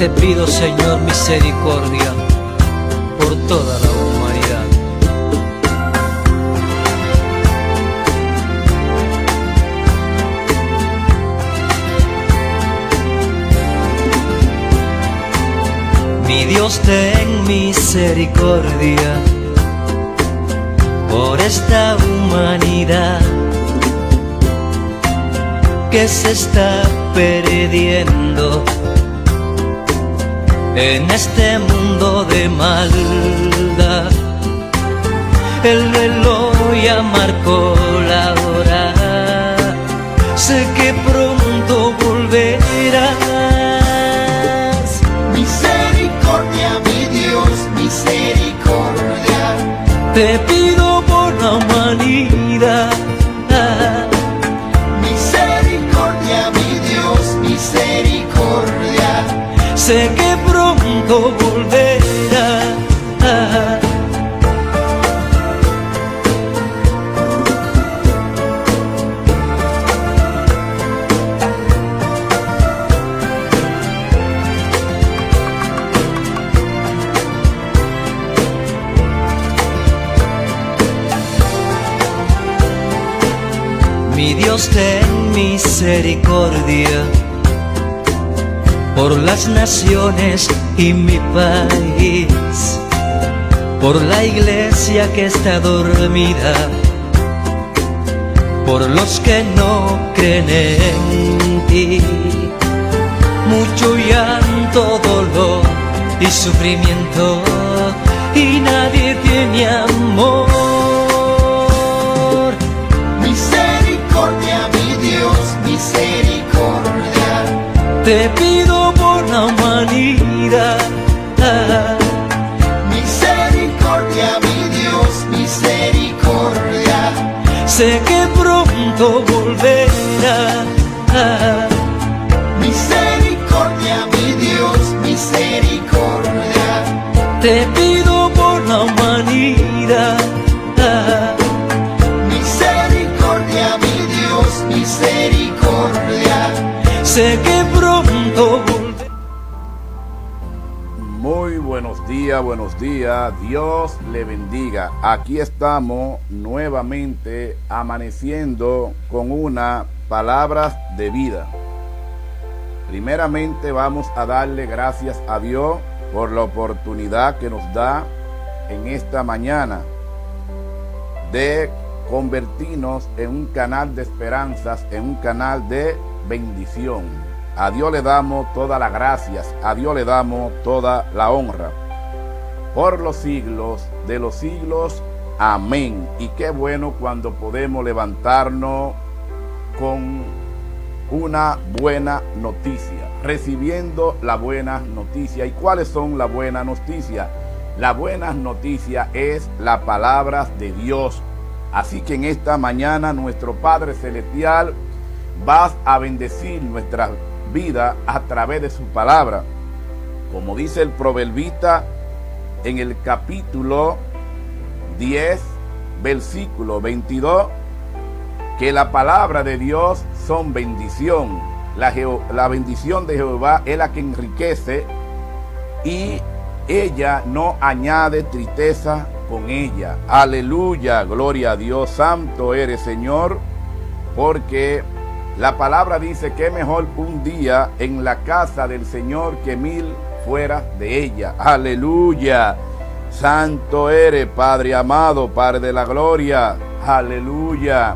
Te pido, Señor, misericordia por toda la humanidad. Mi Dios, ten misericordia por esta humanidad que se está perdiendo en este mundo de maldad. El reloj ya marcó la hora, sé que pronto volverás. Misericordia, mi Dios, misericordia. Te pido por la humanidad. Misericordia, mi Dios, misericordia. Sé que pronto volverás. Mi Dios, ten misericordia por las naciones y mi país, por la iglesia que está dormida, por los que no creen en ti. Mucho llanto, dolor y sufrimiento, y nadie tiene amor. Misericordia, mi Dios, misericordia. Te pido por la humanidad. Misericordia, mi Dios, misericordia. Sé que pronto volverás. Misericordia, mi Dios, misericordia. Te pido por la humanidad. Misericordia, mi Dios, misericordia. Sé que pronto volverás. Muy buenos días, Dios le bendiga. Aquí estamos nuevamente amaneciendo con una palabra de vida. Primeramente vamos a darle gracias a Dios por la oportunidad que nos da en esta mañana de convertirnos en un canal de esperanzas, en un canal de bendición. A Dios le damos todas las gracias, a Dios le damos toda la honra. Por los siglos de los siglos, amén. Y qué bueno cuando podemos levantarnos con una buena noticia, recibiendo la buena noticia. ¿Y cuáles son las buenas noticias? La buena noticia es la palabra de Dios. Así que en esta mañana nuestro Padre Celestial va a bendecir nuestra vida a través de su palabra. Como dice el proverbista en el capítulo 10, versículo 22, que la palabra de Dios son bendición. La bendición de Jehová es la que enriquece y ella no añade tristeza con ella. Aleluya, gloria a Dios, santo eres, Señor, porque la palabra dice que es mejor un día en la casa del Señor que 1000 fuera de ella. Aleluya, santo eres, Padre amado, Padre de la gloria. Aleluya.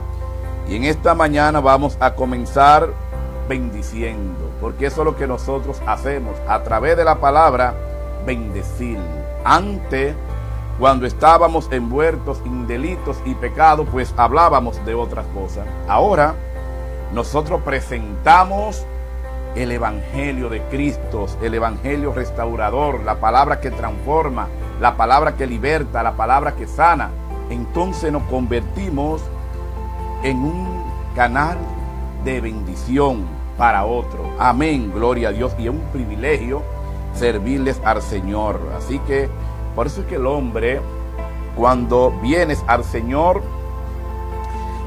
Y en esta mañana vamos a comenzar bendiciendo, porque eso es lo que nosotros hacemos a través de la palabra, bendecir. Antes, cuando estábamos envueltos en delitos y pecados, pues hablábamos de otras cosas. Ahora nosotros presentamos el evangelio de Cristo, el evangelio restaurador, la palabra que transforma, la palabra que liberta, la palabra que sana. Entonces nos convertimos en un canal de bendición para otro. Amén, gloria a Dios. Y es un privilegio servirles al Señor. Así que por eso es que el hombre, cuando vienes al Señor,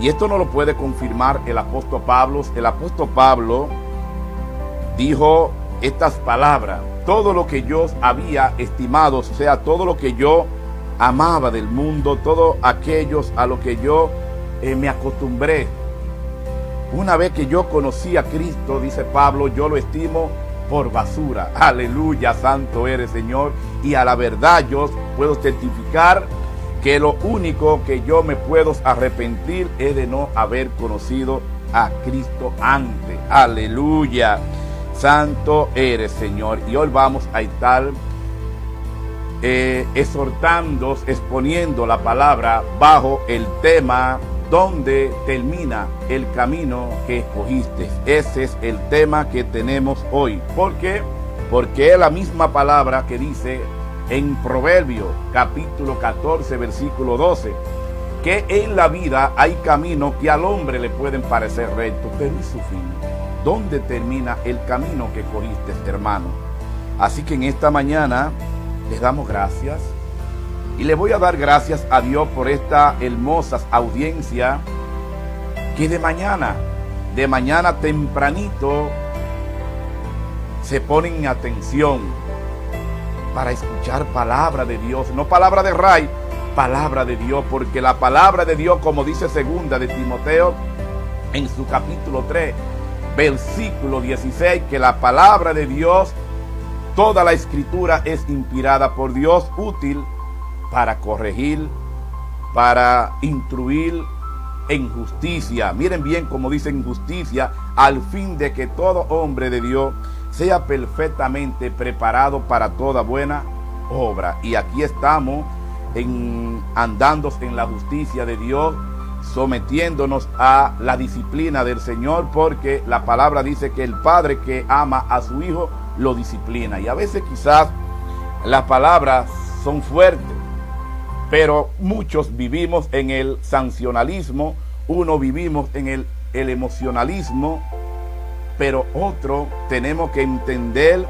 y esto no lo puede confirmar el apóstol Pablo dijo estas palabras todo lo que yo había estimado, o sea, todo lo que yo amaba del mundo, todo aquellos a lo que yo me acostumbré. Una vez que yo conocí a Cristo, dice Pablo, yo lo estimo por basura. Aleluya, santo eres, Señor. Y a la verdad yo puedo certificar que lo único que yo me puedo arrepentir es de no haber conocido a Cristo antes. Aleluya, santo eres, Señor. Y hoy vamos a estar exhortando, exponiendo la palabra bajo el tema ¿dónde termina el camino que escogiste? Ese es el tema que tenemos hoy. ¿Por qué? Porque es la misma palabra que dice en Proverbios capítulo 14 versículo 12, que en la vida hay caminos que al hombre le pueden parecer rectos, pero ¿y su fin? ¿Dónde termina el camino que escogiste, hermano? Así que en esta mañana les damos gracias. Y le voy a dar gracias a Dios por esta hermosa audiencia que de mañana tempranito se ponen en atención para escuchar palabra de Dios, no palabra de Ray, palabra de Dios, porque la palabra de Dios, como dice segunda de Timoteo en su capítulo 3, versículo 16, que la palabra de Dios, toda la escritura es inspirada por Dios, útil para corregir, para instruir en justicia. Miren bien como dice en justicia, al fin de que todo hombre de Dios sea perfectamente preparado para toda buena obra. Y aquí estamos andando en la justicia de Dios, sometiéndonos a la disciplina del Señor, porque la palabra dice que el padre que ama a su hijo lo disciplina. Y a veces quizás las palabras son fuertes, pero muchos vivimos en el sancionalismo, uno vivimos en el emocionalismo, pero otro tenemos que entender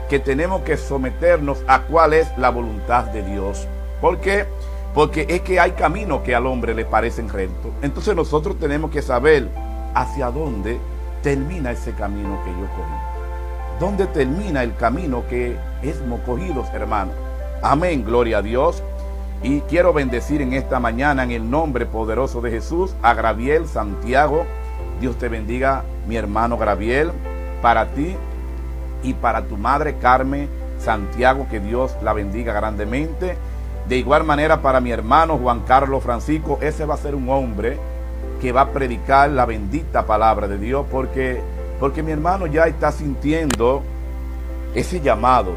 que tenemos que someternos a cuál es la voluntad de Dios. ¿Por qué? Porque es que hay caminos que al hombre le parecen rectos. Entonces nosotros tenemos que saber hacia dónde termina ese camino que yo cogí. ¿Dónde termina el camino que hemos cogido, hermanos? Amén, gloria a Dios. Y quiero bendecir en esta mañana en el nombre poderoso de Jesús a Graviel Santiago. Dios te bendiga, mi hermano Graviel, para ti y para tu madre Carmen Santiago, que Dios la bendiga grandemente. De igual manera para mi hermano Juan Carlos Francisco, ese va a ser un hombre que va a predicar la bendita palabra de Dios, porque mi hermano ya está sintiendo ese llamado,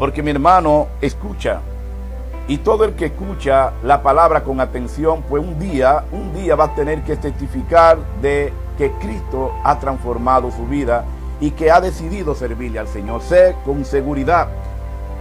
porque mi hermano escucha. Y todo el que escucha la palabra con atención, pues un día va a tener que testificar de que Cristo ha transformado su vida y que ha decidido servirle al Señor. Sé con seguridad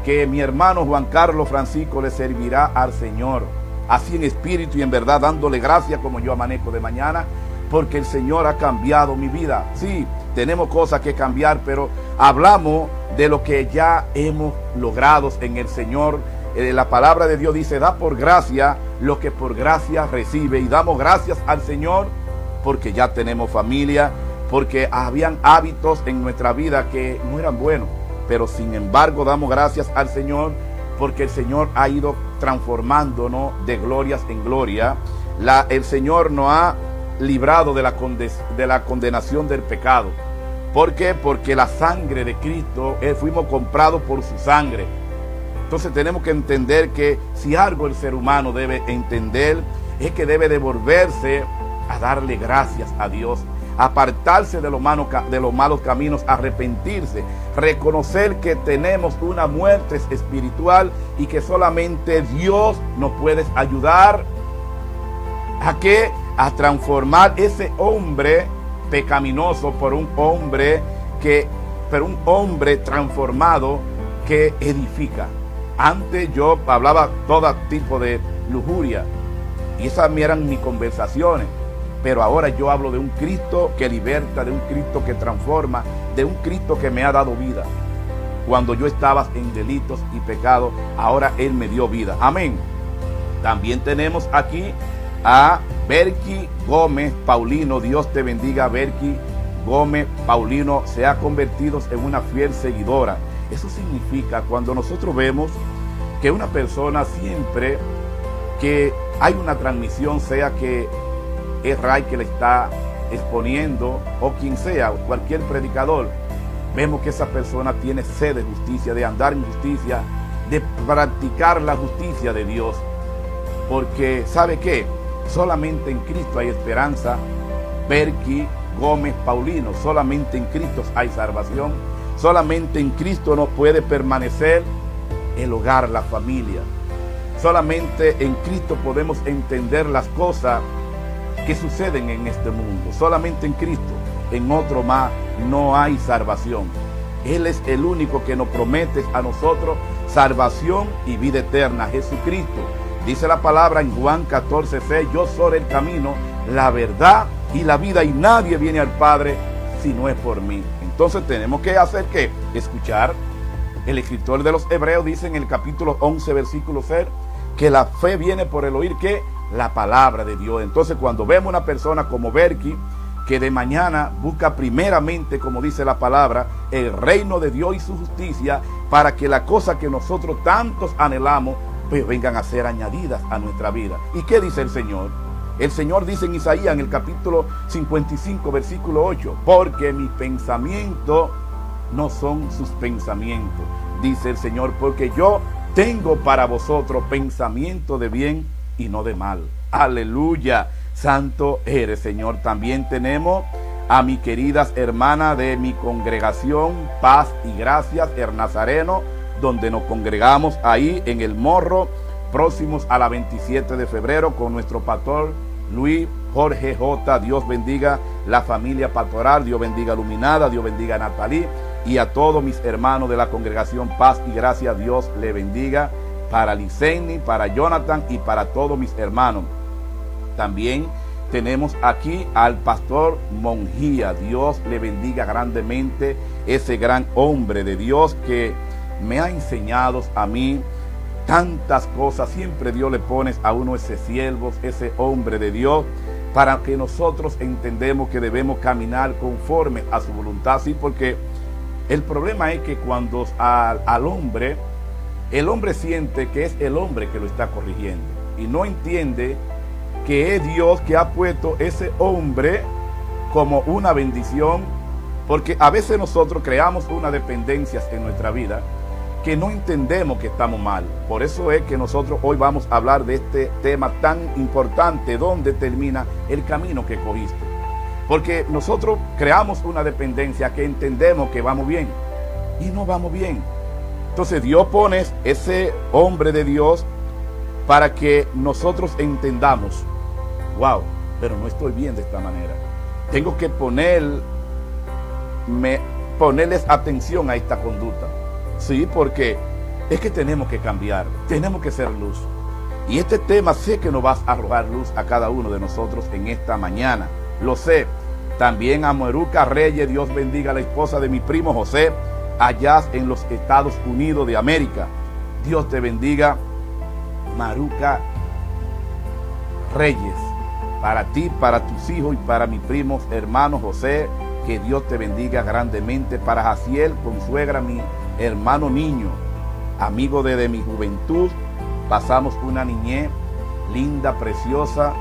que mi hermano Juan Carlos Francisco le servirá al Señor, así en espíritu y en verdad, dándole gracias como yo amanezco de mañana, porque el Señor ha cambiado mi vida. Sí, tenemos cosas que cambiar, pero hablamos de lo que ya hemos logrado en el Señor. La palabra de Dios dice, da por gracia lo que por gracia recibe. Y damos gracias al Señor porque ya tenemos familia, porque habían hábitos en nuestra vida que no eran buenos. Pero sin embargo damos gracias al Señor porque el Señor ha ido transformándonos de glorias en gloria. El Señor nos ha librado de la condenación del pecado. ¿Por qué? Porque la sangre de Cristo, fuimos comprados por su sangre. Entonces tenemos que entender que si algo el ser humano debe entender es que debe devolverse a darle gracias a Dios, apartarse de los malos caminos, arrepentirse, reconocer que tenemos una muerte espiritual y que solamente Dios nos puede ayudar a transformar ese hombre pecaminoso por un hombre transformado que edifica. Antes yo hablaba todo tipo de lujuria y esas eran mis conversaciones, pero ahora yo hablo de un Cristo que liberta, de un Cristo que transforma, de un Cristo que me ha dado vida. Cuando yo estaba en delitos y pecados, ahora Él me dio vida. Amén. También tenemos aquí a Berky Gómez Paulino. Dios te bendiga, Berky Gómez Paulino. Se ha convertido en una fiel seguidora. Eso significa cuando nosotros vemos que una persona siempre que hay una transmisión, sea que es Ray que le está exponiendo o quien sea, cualquier predicador, vemos que esa persona tiene sed de justicia, de andar en justicia, de practicar la justicia de Dios. Porque, ¿sabe qué? Solamente en Cristo hay esperanza. Berky Gómez Paulino, solamente en Cristo hay salvación. Solamente en Cristo no puede permanecer el hogar, la familia. Solamente en Cristo podemos entender las cosas que suceden en este mundo. Solamente en Cristo, en otro más no hay salvación. Él es el único que nos promete a nosotros salvación y vida eterna, Jesucristo. Dice la palabra en Juan 14:6, yo soy el camino, la verdad y la vida, y nadie viene al Padre si no es por mí. Entonces tenemos que hacer ¿qué? Escuchar. El escritor de los Hebreos dice en el capítulo 11, versículo 6, que la fe viene por el oír ¿qué? La palabra de Dios. Entonces cuando vemos una persona como Berky, que de mañana busca primeramente, como dice la palabra, el reino de Dios y su justicia, para que las cosas que nosotros tantos anhelamos, pues vengan a ser añadidas a nuestra vida. ¿Y qué dice el Señor? El Señor dice en Isaías, en el capítulo 55, versículo 8, porque mis pensamientos no son sus pensamientos, dice el Señor, porque yo tengo para vosotros pensamiento de bien y no de mal. Aleluya, santo eres, Señor. También tenemos a mis queridas hermanas de mi congregación Paz y Gracias, el Nazareno, donde nos congregamos ahí en El Morro, próximos a la 27 de febrero con nuestro pastor Luis Jorge J. Dios bendiga la familia pastoral, Dios bendiga Luminada, Dios bendiga a Natalí y a todos mis hermanos de la congregación Paz y Gracias, Dios le bendiga, para Liceni, para Jonathan y para todos mis hermanos. También tenemos aquí al pastor Monjía, Dios le bendiga grandemente, ese gran hombre de Dios que me ha enseñado a mí tantas cosas. Siempre Dios le pone a uno ese siervo, ese hombre de Dios, para que nosotros entendemos que debemos caminar conforme a su voluntad. Sí, porque el problema es que cuando al hombre, el hombre siente que es el hombre que lo está corrigiendo y no entiende que es Dios que ha puesto ese hombre como una bendición, porque a veces nosotros creamos unas dependencias en nuestra vida que no entendemos que estamos mal. Por eso es que nosotros hoy vamos a hablar de este tema tan importante, donde termina el camino que cogiste. Porque nosotros creamos una dependencia que entendemos que vamos bien y no vamos bien. Entonces Dios pone ese hombre de Dios para que nosotros entendamos, wow, pero no estoy bien de esta manera. Tengo que ponerles atención a esta conducta. Sí, porque es que tenemos que cambiar, tenemos que ser luz. Y este tema sé que nos va a arrojar luz a cada uno de nosotros en esta mañana. Lo sé. También a Maruca Reyes, Dios bendiga a la esposa de mi primo José, allá en los Estados Unidos de América. Dios te bendiga, Maruca Reyes. Para ti, para tus hijos y para mi primo hermano José, que Dios te bendiga grandemente. Para Jaciel Consuegra, mi hermano niño, amigo desde mi juventud, pasamos una niñez linda, preciosa.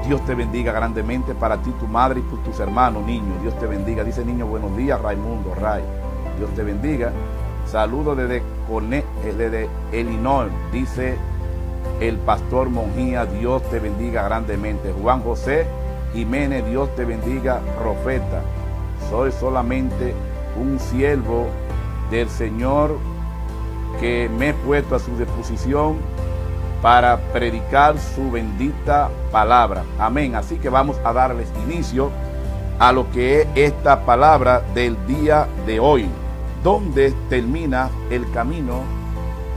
Dios te bendiga grandemente. Para ti, tu madre y tus hermanos, niño, Dios te bendiga. Dice niño, buenos días, Raimundo, Ray. Dios te bendiga. Saludos desde Illinois, dice el pastor Monjía, Dios te bendiga grandemente. Juan José Jiménez, Dios te bendiga, profeta. Soy solamente un siervo del Señor que me he puesto a su disposición para predicar su bendita palabra. Amén. Así que vamos a darles inicio a lo que es esta palabra del día de hoy, donde termina el camino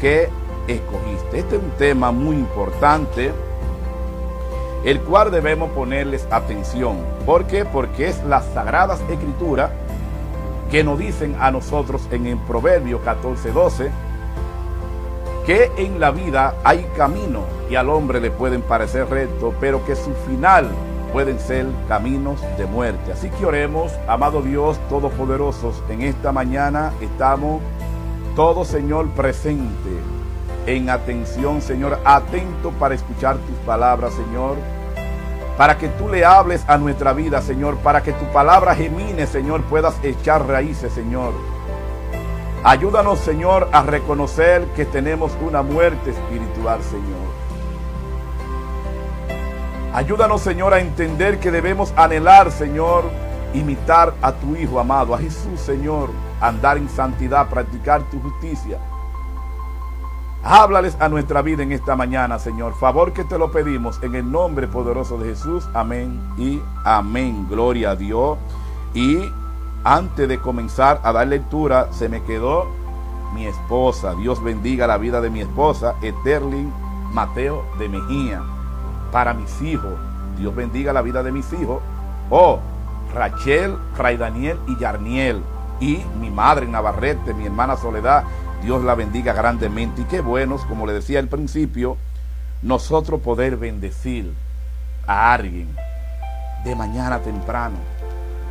que escogiste. Este es un tema muy importante, el cual debemos ponerles atención. ¿Por qué? Porque es las Sagradas Escrituras que nos dicen a nosotros en el Proverbio 14:12 que en la vida hay camino y al hombre le pueden parecer rectos, pero que su final pueden ser caminos de muerte. Así que oremos. Amado Dios Todopoderoso, en esta mañana estamos todo, Señor, presente, en atención, Señor, atento para escuchar tus palabras, Señor, para que tú le hables a nuestra vida, Señor, para que tu palabra gemine, Señor, puedas echar raíces, Señor. Ayúdanos, Señor, a reconocer que tenemos una muerte espiritual, Señor. Ayúdanos, Señor, a entender que debemos anhelar, Señor, imitar a tu Hijo amado, a Jesús, Señor, andar en santidad, practicar tu justicia. Háblales a nuestra vida en esta mañana, Señor. Favor que te lo pedimos en el nombre poderoso de Jesús. Amén y amén. Gloria a Dios. Y antes de comenzar a dar lectura, se me quedó mi esposa. Dios bendiga la vida de mi esposa, Eterlin Mateo de Mejía. Para mis hijos, Dios bendiga la vida de mis hijos. Rachel, Ray Daniel y Yarniel. Y mi madre Navarrete, mi hermana Soledad. Dios la bendiga grandemente. Y qué buenos, como le decía al principio, nosotros poder bendecir a alguien de mañana temprano.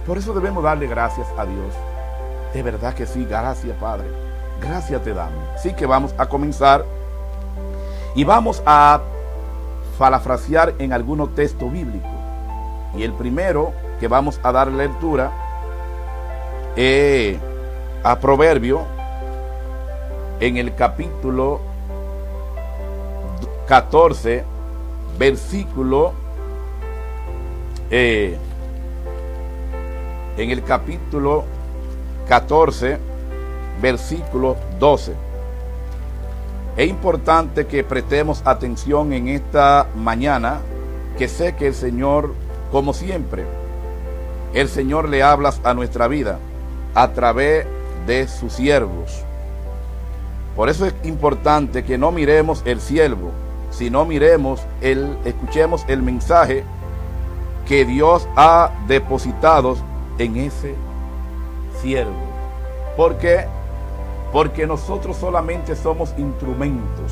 Por eso debemos darle gracias a Dios. De verdad que sí, gracias, Padre. Gracias te damos. Así que vamos a comenzar y vamos a parafrasear en algunos textos bíblicos. Y el primero que vamos a dar lectura es a Proverbio, en el capítulo 14, versículo en el capítulo 14, versículo 12. Es importante que prestemos atención en esta mañana, que sé que el Señor, como siempre, el Señor le habla a nuestra vida a través de sus siervos. Por eso es importante que no miremos el siervo, sino escuchemos el mensaje que Dios ha depositado en ese siervo. ¿Por qué? Porque nosotros solamente somos instrumentos.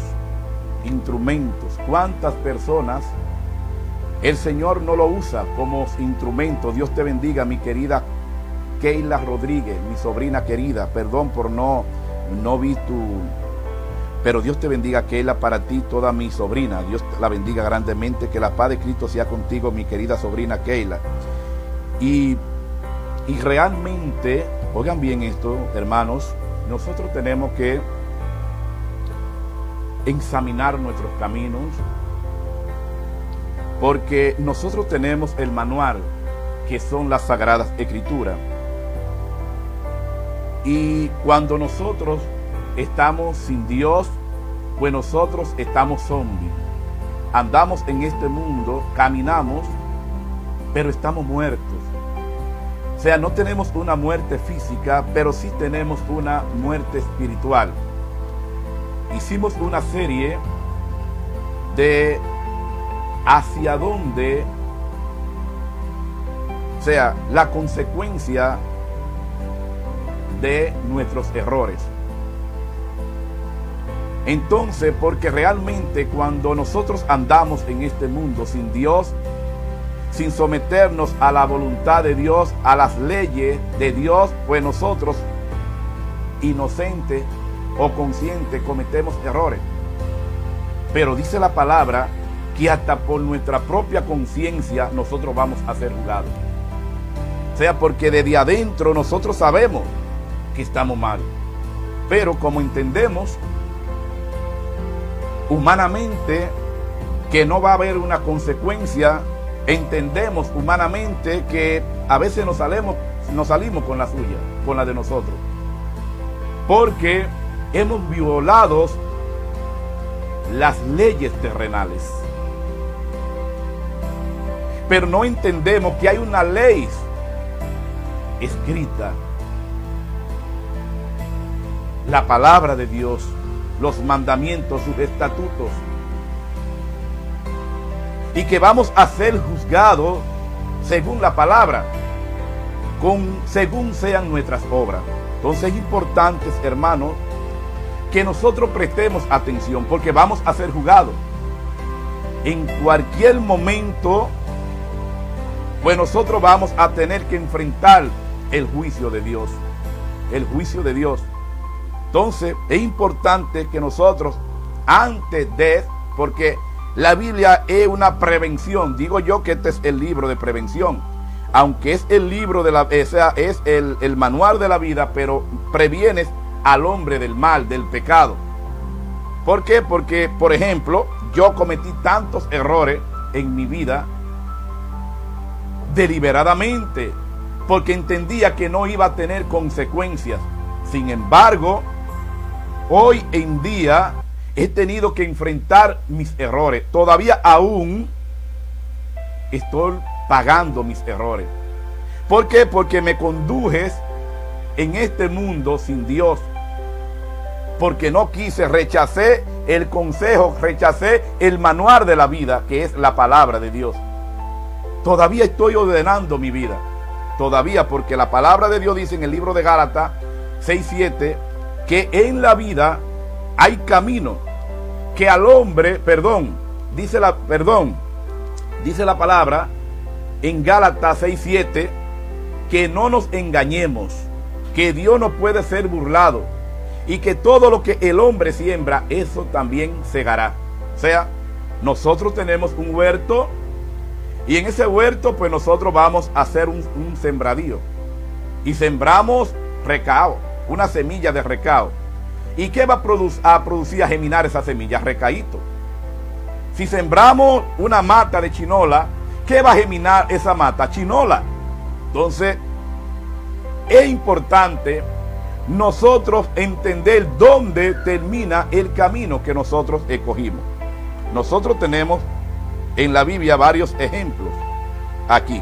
¿Cuántas personas el Señor no lo usa como instrumento? Dios te bendiga, mi querida Keila Rodríguez, mi sobrina querida. Perdón por no vi pero Dios te bendiga, Keila, para ti, toda mi sobrina. Dios la bendiga grandemente. Que la paz de Cristo sea contigo, mi querida sobrina Keila. Y realmente, oigan bien esto, hermanos, nosotros tenemos que examinar nuestros caminos, porque nosotros tenemos el manual, que son las Sagradas Escrituras. Y cuando nosotros estamos sin Dios, pues nosotros estamos zombies. Andamos en este mundo, caminamos, pero estamos muertos. O sea, no tenemos una muerte física, pero sí tenemos una muerte espiritual. Hicimos una serie de hacia dónde, o sea, la consecuencia de nuestros errores. Entonces, porque realmente cuando nosotros andamos en este mundo sin Dios, sin someternos a la voluntad de Dios, a las leyes de Dios, pues nosotros, inocentes o conscientes, cometemos errores. Pero dice la palabra que hasta por nuestra propia conciencia nosotros vamos a ser juzgados. O sea, porque desde adentro nosotros sabemos que estamos mal, pero como entendemos humanamente que no va a haber una consecuencia, entendemos humanamente que a veces nos salimos con la suya, con la de nosotros, porque hemos violado las leyes terrenales, pero no entendemos que hay una ley escrita, la palabra de Dios, los mandamientos, sus estatutos, y que vamos a ser juzgados según la palabra, según sean nuestras obras. Entonces es importante, hermanos, que nosotros prestemos atención, porque vamos a ser juzgados en cualquier momento. Pues nosotros vamos a tener que enfrentar el juicio de Dios. El juicio de Dios. Entonces es importante que nosotros, antes de, porque la Biblia es una prevención, digo yo que este es el libro de prevención, aunque es el libro de es el manual de la vida, pero previenes al hombre del mal, del pecado. ¿Por qué? Porque, por ejemplo, yo cometí tantos errores en mi vida deliberadamente, porque entendía que no iba a tener consecuencias. Sin embargo, hoy en día he tenido que enfrentar mis errores. Todavía aún estoy pagando mis errores. ¿Por qué? Porque me conduje en este mundo sin Dios. Porque no quise, rechacé el consejo, rechacé el manual de la vida, que es la palabra de Dios. Todavía estoy ordenando mi vida. Todavía, porque la palabra de Dios dice en el libro de Gálatas 6:7 que en la vida hay camino, que al hombre, dice la palabra en Gálatas 6:7 que no nos engañemos, que Dios no puede ser burlado y que todo lo que el hombre siembra, eso también segará. O sea, nosotros tenemos un huerto y en ese huerto pues nosotros vamos a hacer un sembradío y sembramos recao, una semilla de recao. ¿Y qué va a producir, a germinar esa semilla? Recaíto. Si sembramos una mata de chinola, ¿qué va a germinar esa mata? Chinola. Entonces, es importante nosotros entender dónde termina el camino que nosotros escogimos. Nosotros tenemos en la Biblia varios ejemplos. Aquí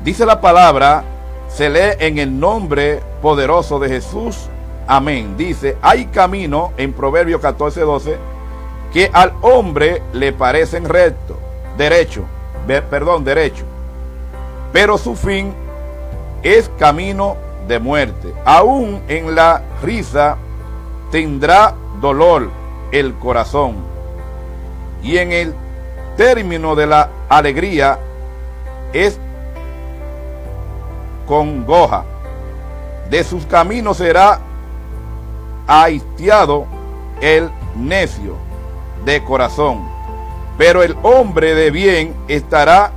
dice la palabra, se lee en el nombre poderoso de Jesús, amén. Dice, hay camino en Proverbios 14:12 que al hombre le parecen derecho, pero su fin es camino de muerte. Aún en la risa tendrá dolor el corazón, y en el término de la alegría es congoja. De sus caminos será hastiado el necio de corazón, pero el hombre de bien estará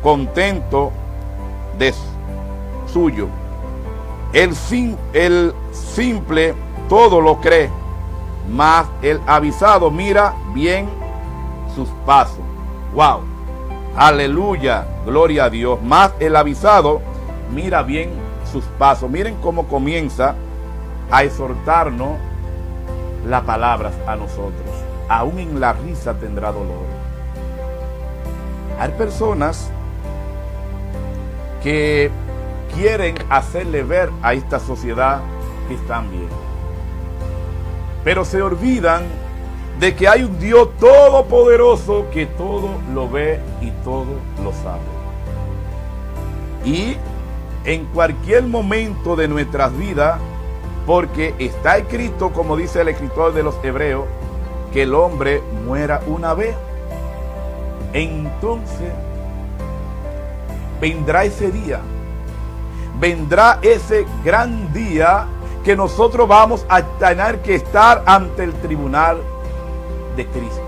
contento de suyo. El simple todo lo cree, mas el avisado mira bien sus pasos. Wow, aleluya, gloria a Dios. Mas el avisado mira bien sus pasos. Miren cómo comienza a exhortarnos la palabra a nosotros. Aún en la risa tendrá dolor. Hay personas que quieren hacerle ver a esta sociedad que están bien, pero se olvidan de que hay un Dios todopoderoso que todo lo ve y todo lo sabe. Y en cualquier momento de nuestras vidas, porque está escrito, como dice el escritor de los Hebreos, que el hombre muera una vez. Entonces vendrá ese día, vendrá ese gran día que nosotros vamos a tener que estar ante el tribunal de Cristo,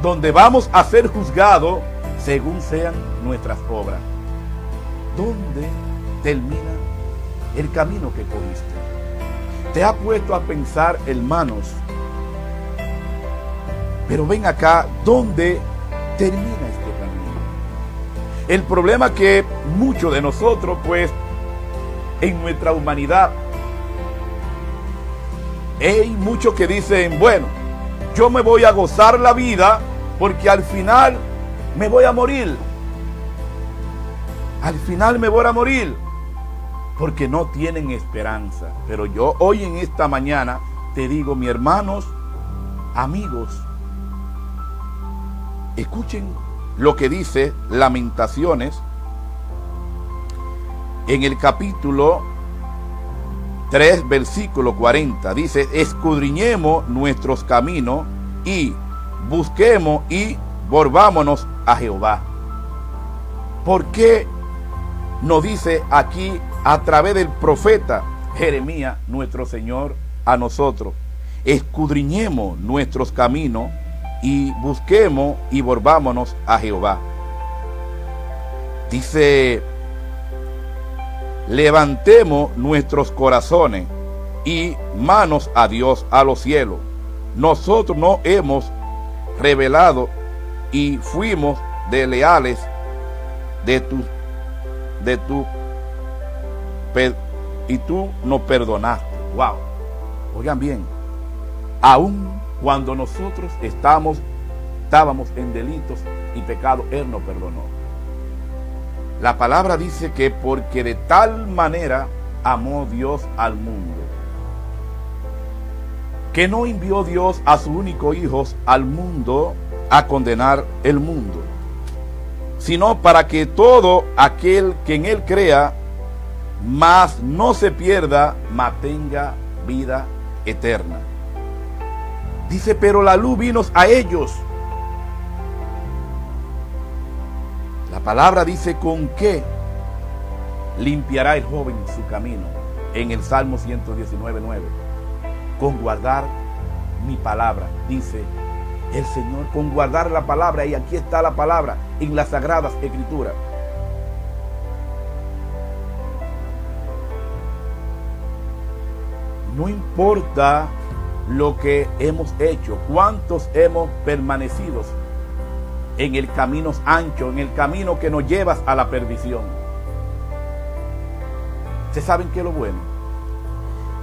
donde vamos a ser juzgados según sean nuestras obras. ¿Dónde termina el camino que cogiste? ¿Te ha puesto a pensar, hermanos? Pero ven acá, ¿dónde termina este camino? El problema que muchos de nosotros, pues, en nuestra humanidad, hay muchos que dicen, bueno, yo me voy a gozar la vida porque al final me voy a morir. Al final me voy a morir, porque no tienen esperanza. Pero yo hoy en esta mañana te digo, mis hermanos, amigos, escuchen lo que dice Lamentaciones en el capítulo 3, versículo 40. Dice, escudriñemos nuestros caminos y busquemos y volvámonos a Jehová. ¿Por qué nos dice aquí a través del profeta Jeremías, nuestro Señor, a nosotros: escudriñemos nuestros caminos y busquemos y volvámonos a Jehová. Dice: levantemos nuestros corazones y manos a Dios, a los cielos. Nosotros no hemos rebelado y fuimos desleales y tú nos perdonaste. Wow. Oigan bien, aún cuando nosotros estábamos en delitos y pecados, Él nos perdonó. La palabra dice que porque de tal manera amó Dios al mundo, que no envió Dios a su único Hijo al mundo a condenar el mundo, sino para que todo aquel que en Él crea, mas no se pierda, mas tenga vida eterna. Dice: pero la luz vino a ellos. La palabra dice: ¿con qué limpiará el joven su camino? En el Salmo 119:9. Con guardar mi palabra, dice el Señor, con guardar la palabra. Y aquí está la palabra en las Sagradas Escrituras. No importa lo que hemos hecho, cuántos hemos permanecido en el camino ancho, en el camino que nos lleva a la perdición. ¿Ustedes saben qué es lo bueno?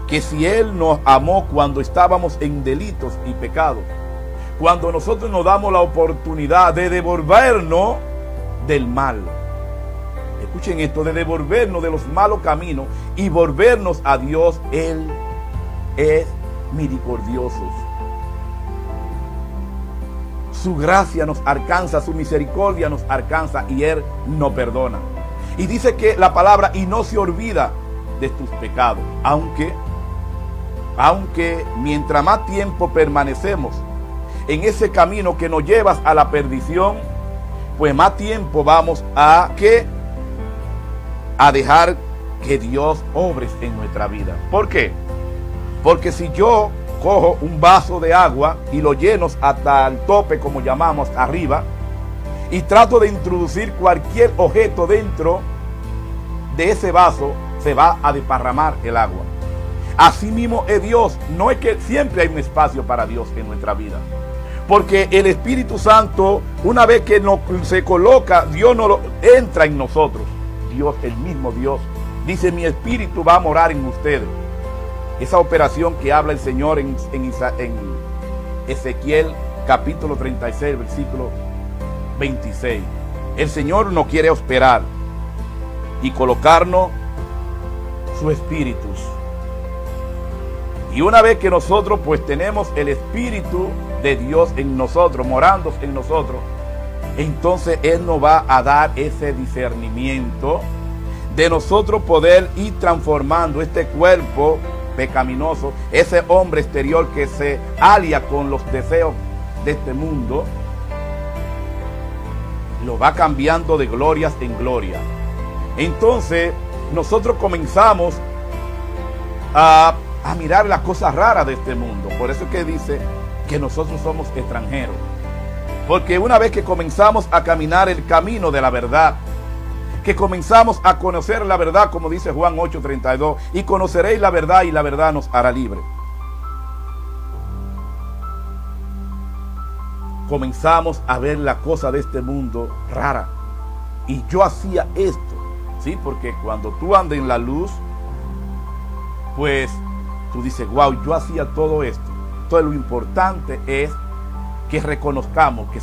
Que si Él nos amó cuando estábamos en delitos y pecados, cuando nosotros nos damos la oportunidad de devolvernos del mal, escuchen esto, de devolvernos de los malos caminos y volvernos a Dios, Él es misericordioso. Su gracia nos alcanza, su misericordia nos alcanza y Él nos perdona. Y dice que la palabra: y no se olvida de tus pecados. Aunque mientras más tiempo permanecemos en ese camino que nos lleva a la perdición, pues más tiempo vamos a dejar que Dios obre en nuestra vida. ¿Por qué? Porque si yo cojo un vaso de agua y lo lleno hasta el tope, como llamamos, arriba, y trato de introducir cualquier objeto dentro de ese vaso, se va a desparramar el agua. Así mismo es Dios. No es que siempre hay un espacio para Dios en nuestra vida, porque el Espíritu Santo, una vez que se coloca, Dios no entra en nosotros. Dios, el mismo Dios, dice: mi espíritu va a morar en ustedes. Esa operación que habla el Señor en Ezequiel capítulo 36, versículo 26. El Señor nos quiere hospedar y colocarnos su espíritu. Y una vez que nosotros pues tenemos el Espíritu de Dios en nosotros, morando en nosotros, entonces Él nos va a dar ese discernimiento de nosotros poder ir transformando este cuerpo pecaminoso, ese hombre exterior que se alia con los deseos de este mundo, lo va cambiando de glorias en gloria. Entonces nosotros comenzamos a mirar las cosas raras de este mundo. Por eso es que dice que nosotros somos extranjeros, porque una vez que comenzamos a caminar el camino de la verdad, que comenzamos a conocer la verdad, como dice Juan 8:32, y conoceréis la verdad y la verdad nos hará libre. Comenzamos a ver la cosa de este mundo rara. Y yo hacía esto, ¿sí? Porque cuando tú andas en la luz, pues tú dices: wow, yo hacía todo esto. Entonces lo importante es que reconozcamos que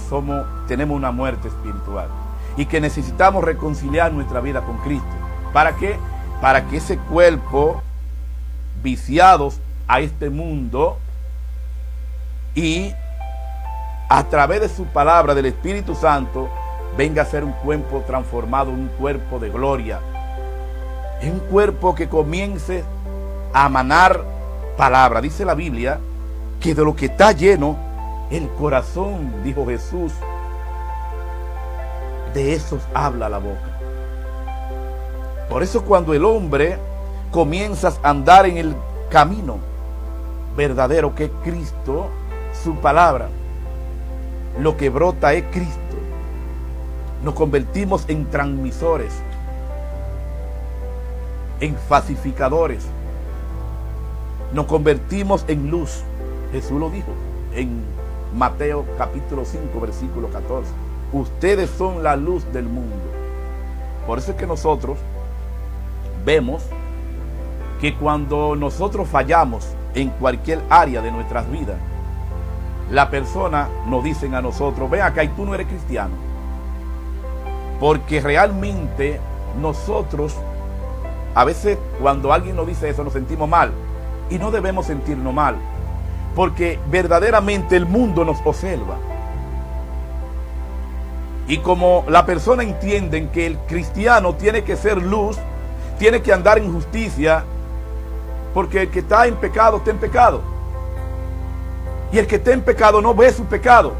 tenemos una muerte espiritual y que necesitamos reconciliar nuestra vida con Cristo. ¿Para qué? Para que ese cuerpo viciados a este mundo, y a través de su palabra, del Espíritu Santo, venga a ser un cuerpo transformado, un cuerpo de gloria, un cuerpo que comience a manar palabra. Dice la Biblia que de lo que está lleno el corazón, dijo Jesús, de esos habla la boca. Por eso cuando el hombre comienza a andar en el camino verdadero que es Cristo, su palabra, lo que brota es Cristo. Nos convertimos en transmisores, en pacificadores. Nos convertimos en luz. Jesús lo dijo en Mateo capítulo 5, versículo 14. Ustedes son la luz del mundo. Por eso es que nosotros vemos que cuando nosotros fallamos en cualquier área de nuestras vidas, la persona nos dicen a nosotros: ven acá y tú no eres cristiano. Porque realmente nosotros, a veces cuando alguien nos dice eso, nos sentimos mal. Y no debemos sentirnos mal, porque verdaderamente el mundo nos observa. Y como la persona entiende que el cristiano tiene que ser luz, tiene que andar en justicia, porque el que está en pecado está en pecado. Y el que está en pecado no ve su pecado,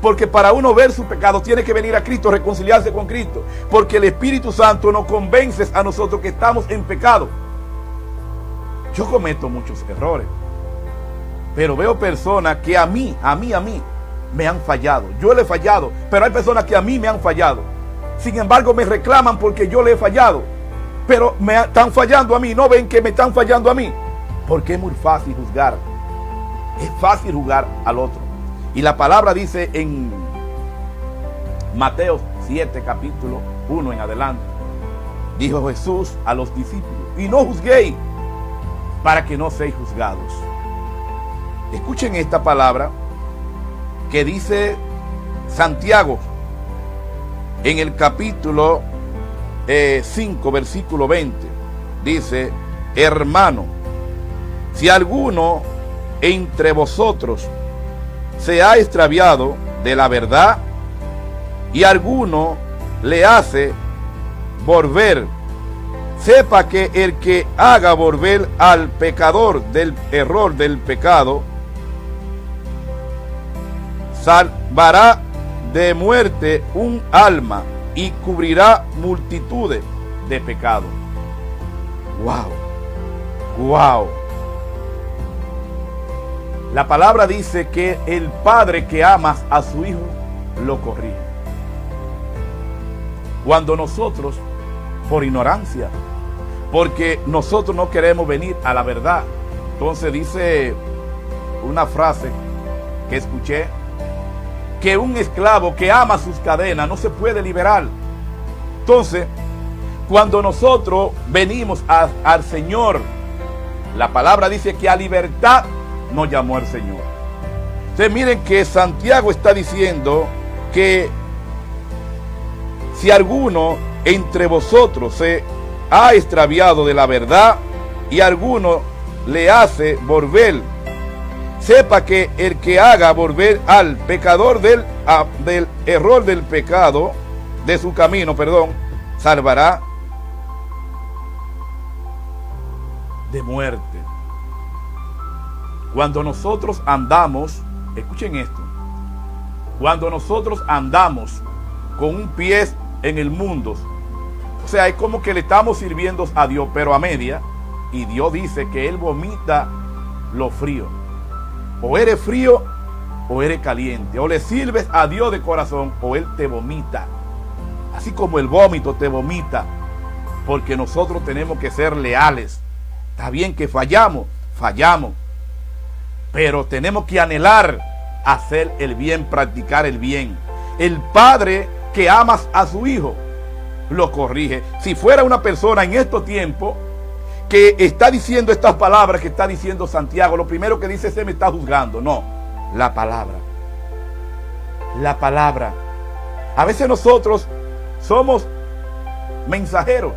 porque para uno ver su pecado tiene que venir a Cristo, reconciliarse con Cristo, porque el Espíritu Santo nos convence a nosotros que estamos en pecado. Yo cometo muchos errores, pero veo personas que a mí me han fallado. Yo le he fallado, pero hay personas que a mí me han fallado. Sin embargo, me reclaman porque yo le he fallado, pero me están fallando a mí. No ven que me están fallando a mí, porque es muy fácil juzgar. Es fácil juzgar al otro. Y la palabra dice en Mateo 7, capítulo 1 en adelante, dijo Jesús a los discípulos: y no juzguéis, para que no seáis juzgados. Escuchen esta palabra que dice Santiago en el capítulo 5, versículo 20. Dice: hermano, si alguno entre vosotros se ha extraviado de la verdad y alguno le hace volver, sepa que el que haga volver al pecador del error del pecado, salvará de muerte un alma y cubrirá multitudes de pecados. Wow. La palabra dice que el padre que ama a su hijo lo corrige. Cuando nosotros, por ignorancia, porque nosotros no queremos venir a la verdad, entonces dice una frase que escuché, que un esclavo que ama sus cadenas no se puede liberar. Entonces, cuando nosotros venimos al Señor, la palabra dice que a libertad nos llamó el Señor. Entonces miren que Santiago está diciendo que si alguno entre vosotros se ha extraviado de la verdad y alguno le hace volver, sepa que el que haga volver al pecador del error del pecado, de su camino, salvará de muerte. Cuando nosotros andamos, escuchen esto, cuando nosotros andamos con un pie en el mundo, o sea, es como que le estamos sirviendo a Dios, pero a media, y Dios dice que Él vomita lo frío. O eres frío o eres caliente, o le sirves a Dios de corazón o Él te vomita. Así como el vómito te vomita, porque nosotros tenemos que ser leales. Está bien que fallamos, pero tenemos que anhelar hacer el bien, practicar el bien. El padre que ama a su hijo lo corrige. Si fuera una persona en estos tiempos que está diciendo estas palabras que está diciendo Santiago, lo primero que dice es: se me está juzgando. No, la palabra. A veces nosotros somos mensajeros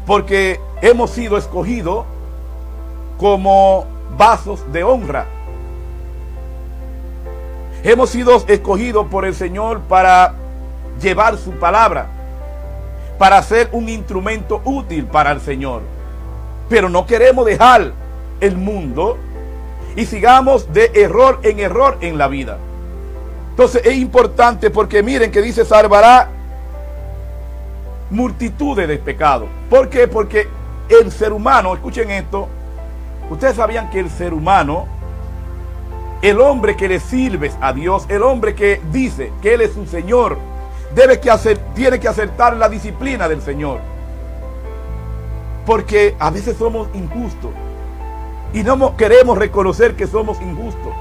porque hemos sido escogidos como vasos de honra. Hemos sido escogidos por el Señor para llevar su palabra, para ser un instrumento útil para el Señor. Pero no queremos dejar el mundo y sigamos de error en la vida. Entonces es importante, porque miren que dice: salvará multitudes de pecados. ¿Por qué? Porque el ser humano, escuchen esto, ustedes sabían que el ser humano, el hombre que le sirve a Dios, el hombre que dice que Él es su Señor, tiene que aceptar la disciplina del Señor. Porque a veces somos injustos y no queremos reconocer que somos injustos.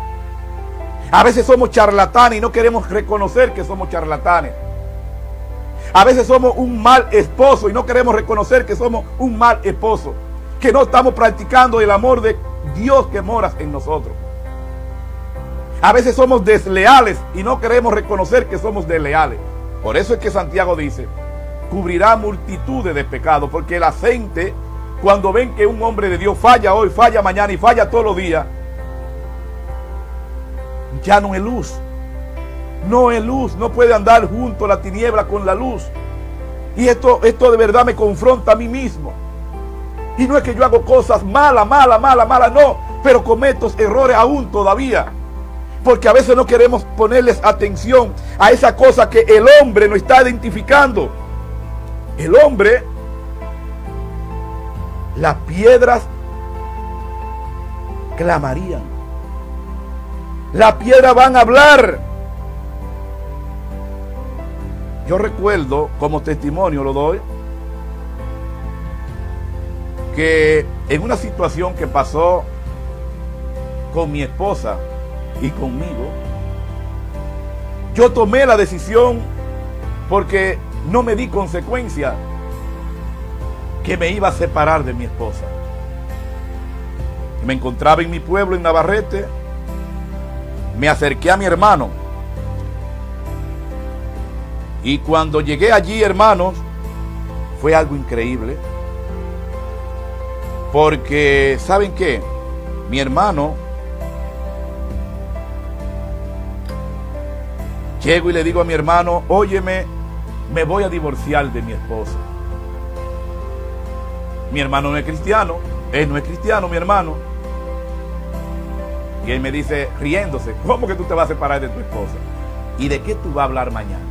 A veces somos charlatanes y no queremos reconocer que somos charlatanes. A veces somos un mal esposo y no queremos reconocer que somos un mal esposo, que no estamos practicando el amor de Dios que mora en nosotros. A veces somos desleales y no queremos reconocer que somos desleales. Por eso es que Santiago dice, cubrirá multitudes de pecados, porque la gente, cuando ven que un hombre de Dios falla hoy, falla mañana y falla todos los días, ya no es luz. No es luz, no puede andar junto a la tiniebla con la luz. Y esto de verdad me confronta a mí mismo. Y no es que yo hago cosas malas, no, pero cometo errores aún todavía. Porque a veces no queremos ponerles atención a esa cosa que el hombre nos está identificando. El hombre, las piedras clamarían. Las piedras van a hablar. Yo recuerdo, como testimonio lo doy, que en una situación que pasó con mi esposa y conmigo, yo tomé la decisión porque no me di consecuencia que me iba a separar de mi esposa. Me encontraba en mi pueblo, en Navarrete, me acerqué a mi hermano. Y cuando llegué allí, hermanos, fue algo increíble. Porque, ¿saben qué? Mi hermano, llego y le digo a mi hermano, óyeme, me voy a divorciar de mi esposa. Mi hermano no es cristiano, él no es cristiano, mi hermano. Y él me dice, riéndose, ¿cómo que tú te vas a separar de tu esposa? ¿Y de qué tú vas a hablar mañana?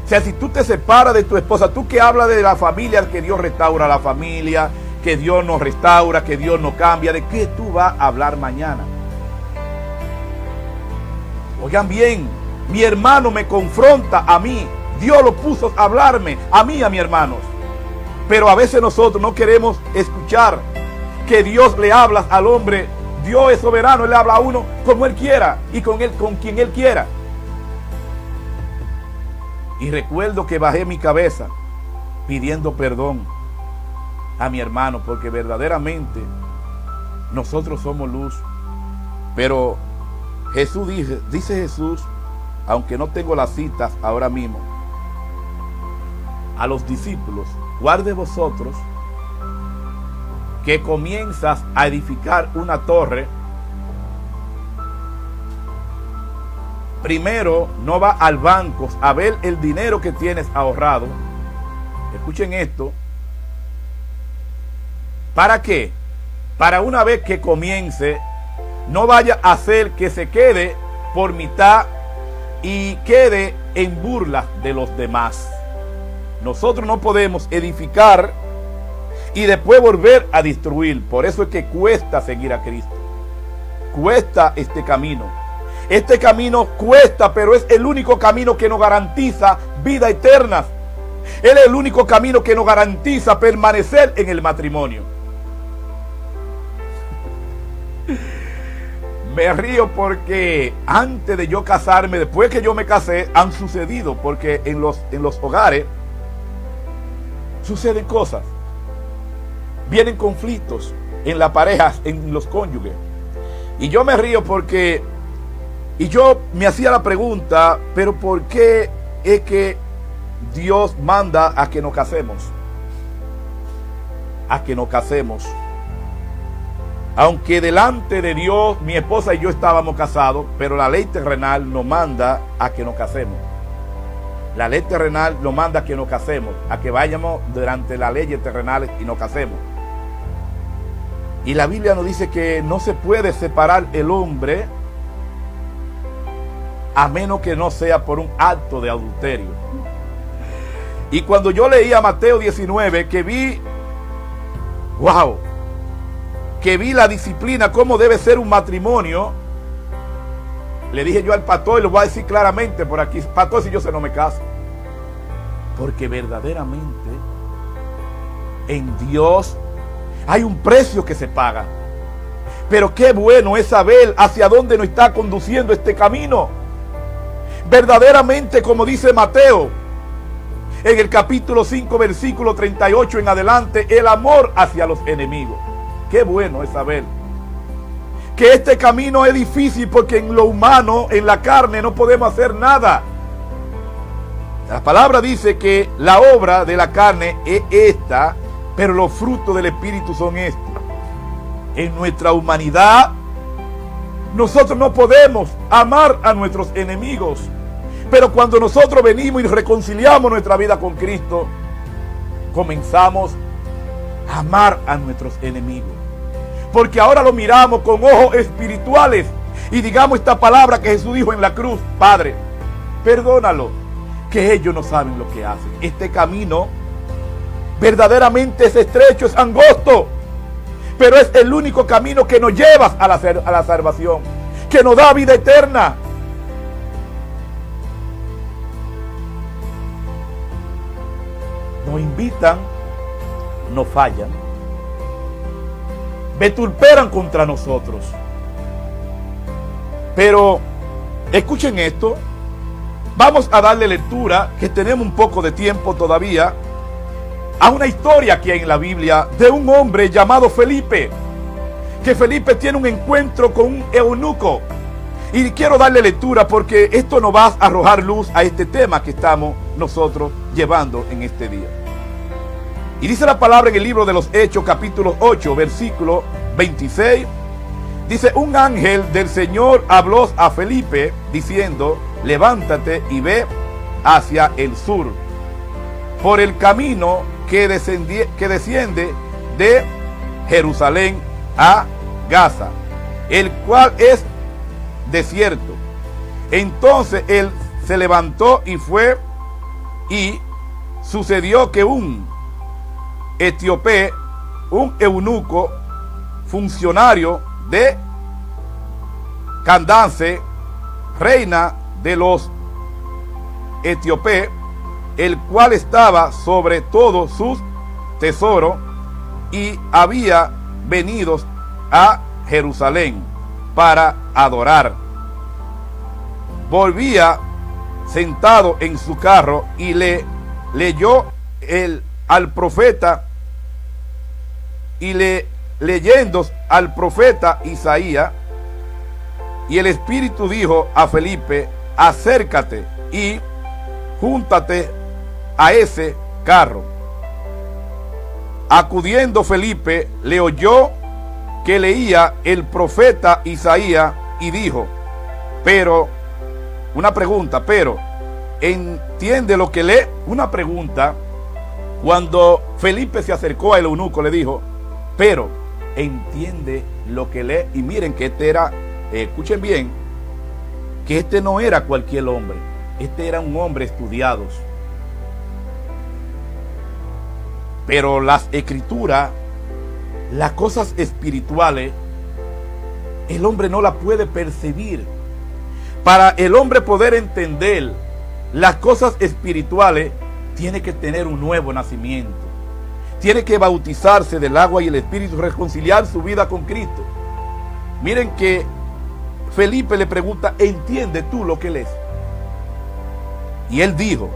O sea, si tú te separas de tu esposa, tú que hablas de la familia, que Dios restaura la familia, que Dios nos restaura, que Dios nos cambia, ¿de qué tú vas a hablar mañana? Oigan bien, mi hermano me confronta a mí. Dios lo puso a hablarme, a mí, a mis hermanos. Pero a veces nosotros no queremos escuchar que Dios le habla al hombre. Dios es soberano, Él le habla a uno como Él quiera y con quien Él quiera. Y recuerdo que bajé mi cabeza pidiendo perdón a mi hermano, porque verdaderamente nosotros somos luz. Pero Jesús dice Jesús, aunque no tengo las citas ahora mismo, a los discípulos, guarde vosotros que comienzas a edificar una torre. Primero no va al banco a ver el dinero que tienes ahorrado. Escuchen esto. ¿Para qué? Para una vez que comience, no vaya a hacer que se quede por mitad y quede en burla de los demás. Nosotros no podemos edificar y después volver a destruir. Por eso es que cuesta seguir a Cristo. Cuesta este camino. Este camino cuesta, pero es el único camino que nos garantiza vida eterna. Él es el único camino que nos garantiza permanecer en el matrimonio. Me río porque antes de yo casarme, después que yo me casé, han sucedido, porque en los hogares suceden cosas. Vienen conflictos en las parejas, en los cónyuges. Y yo me río porque... Y yo me hacía la pregunta, pero ¿por qué es que Dios manda a que nos casemos? A que nos casemos. Aunque delante de Dios, mi esposa y yo estábamos casados, pero la ley terrenal nos manda a que nos casemos. La ley terrenal nos manda a que nos casemos, a que vayamos durante las leyes terrenales y nos casemos. Y la Biblia nos dice que no se puede separar el hombre a menos que no sea por un acto de adulterio. Y cuando yo leía Mateo 19, que vi la disciplina, cómo debe ser un matrimonio, le dije yo al pastor, y lo voy a decir claramente por aquí: pastor, si yo no me caso. Porque verdaderamente en Dios hay un precio que se paga. Pero qué bueno es saber hacia dónde nos está conduciendo este camino. Verdaderamente, como dice Mateo, en el capítulo 5, versículo 38 en adelante, el amor hacia los enemigos. Qué bueno es saber que este camino es difícil, porque en lo humano, en la carne, no podemos hacer nada. La palabra dice que la obra de la carne es esta, pero los frutos del Espíritu son estos. En nuestra humanidad, nosotros no podemos amar a nuestros enemigos. Pero cuando nosotros venimos y reconciliamos nuestra vida con Cristo, comenzamos a amar a nuestros enemigos. Porque ahora lo miramos con ojos espirituales. Y digamos esta palabra que Jesús dijo en la cruz: Padre, perdónalo, que ellos no saben lo que hacen. Este camino verdaderamente es estrecho, es angosto, pero es el único camino que nos lleva a la salvación, que nos da vida eterna. Nos invitan, nos fallan, vitupieran contra nosotros. Pero escuchen esto, vamos a darle lectura, que tenemos un poco de tiempo todavía, a una historia que hay en la Biblia de un hombre llamado Felipe. Que Felipe tiene un encuentro con un eunuco. Y quiero darle lectura porque esto nos va a arrojar luz a este tema que estamos nosotros llevando en este día. Y dice la palabra en el libro de los Hechos, capítulo 8, versículo 26. Dice: un ángel del Señor habló a Felipe diciendo: levántate y ve hacia el sur, por el camino que desciende de Jerusalén a Gaza, el cual es desierto. Entonces él se levantó y fue, y sucedió que un etíope, un eunuco, funcionario de Candace, reina de los etíopes, el cual estaba sobre todos sus tesoros, y había venido a Jerusalén para adorar. Volvía sentado en su carro y le leyó al profeta, y leyendo al profeta Isaías, y el Espíritu dijo a Felipe: acércate y júntate a ese carro. Acudiendo Felipe, le oyó que leía el profeta Isaías y dijo: pero, una pregunta, pero, ¿entiende lo que lee? Una pregunta. Cuando Felipe se acercó al eunuco, le dijo: pero, ¿entiende lo que lee? Y miren que este era, escuchen bien, que este no era cualquier hombre, este era un hombre estudiado. Pero las escrituras, las cosas espirituales, el hombre no las puede percibir. Para el hombre poder entender las cosas espirituales, tiene que tener un nuevo nacimiento. Tiene que bautizarse del agua y el Espíritu, reconciliar su vida con Cristo. Miren que Felipe le pregunta: ¿entiendes tú lo que lees? Y él dijo: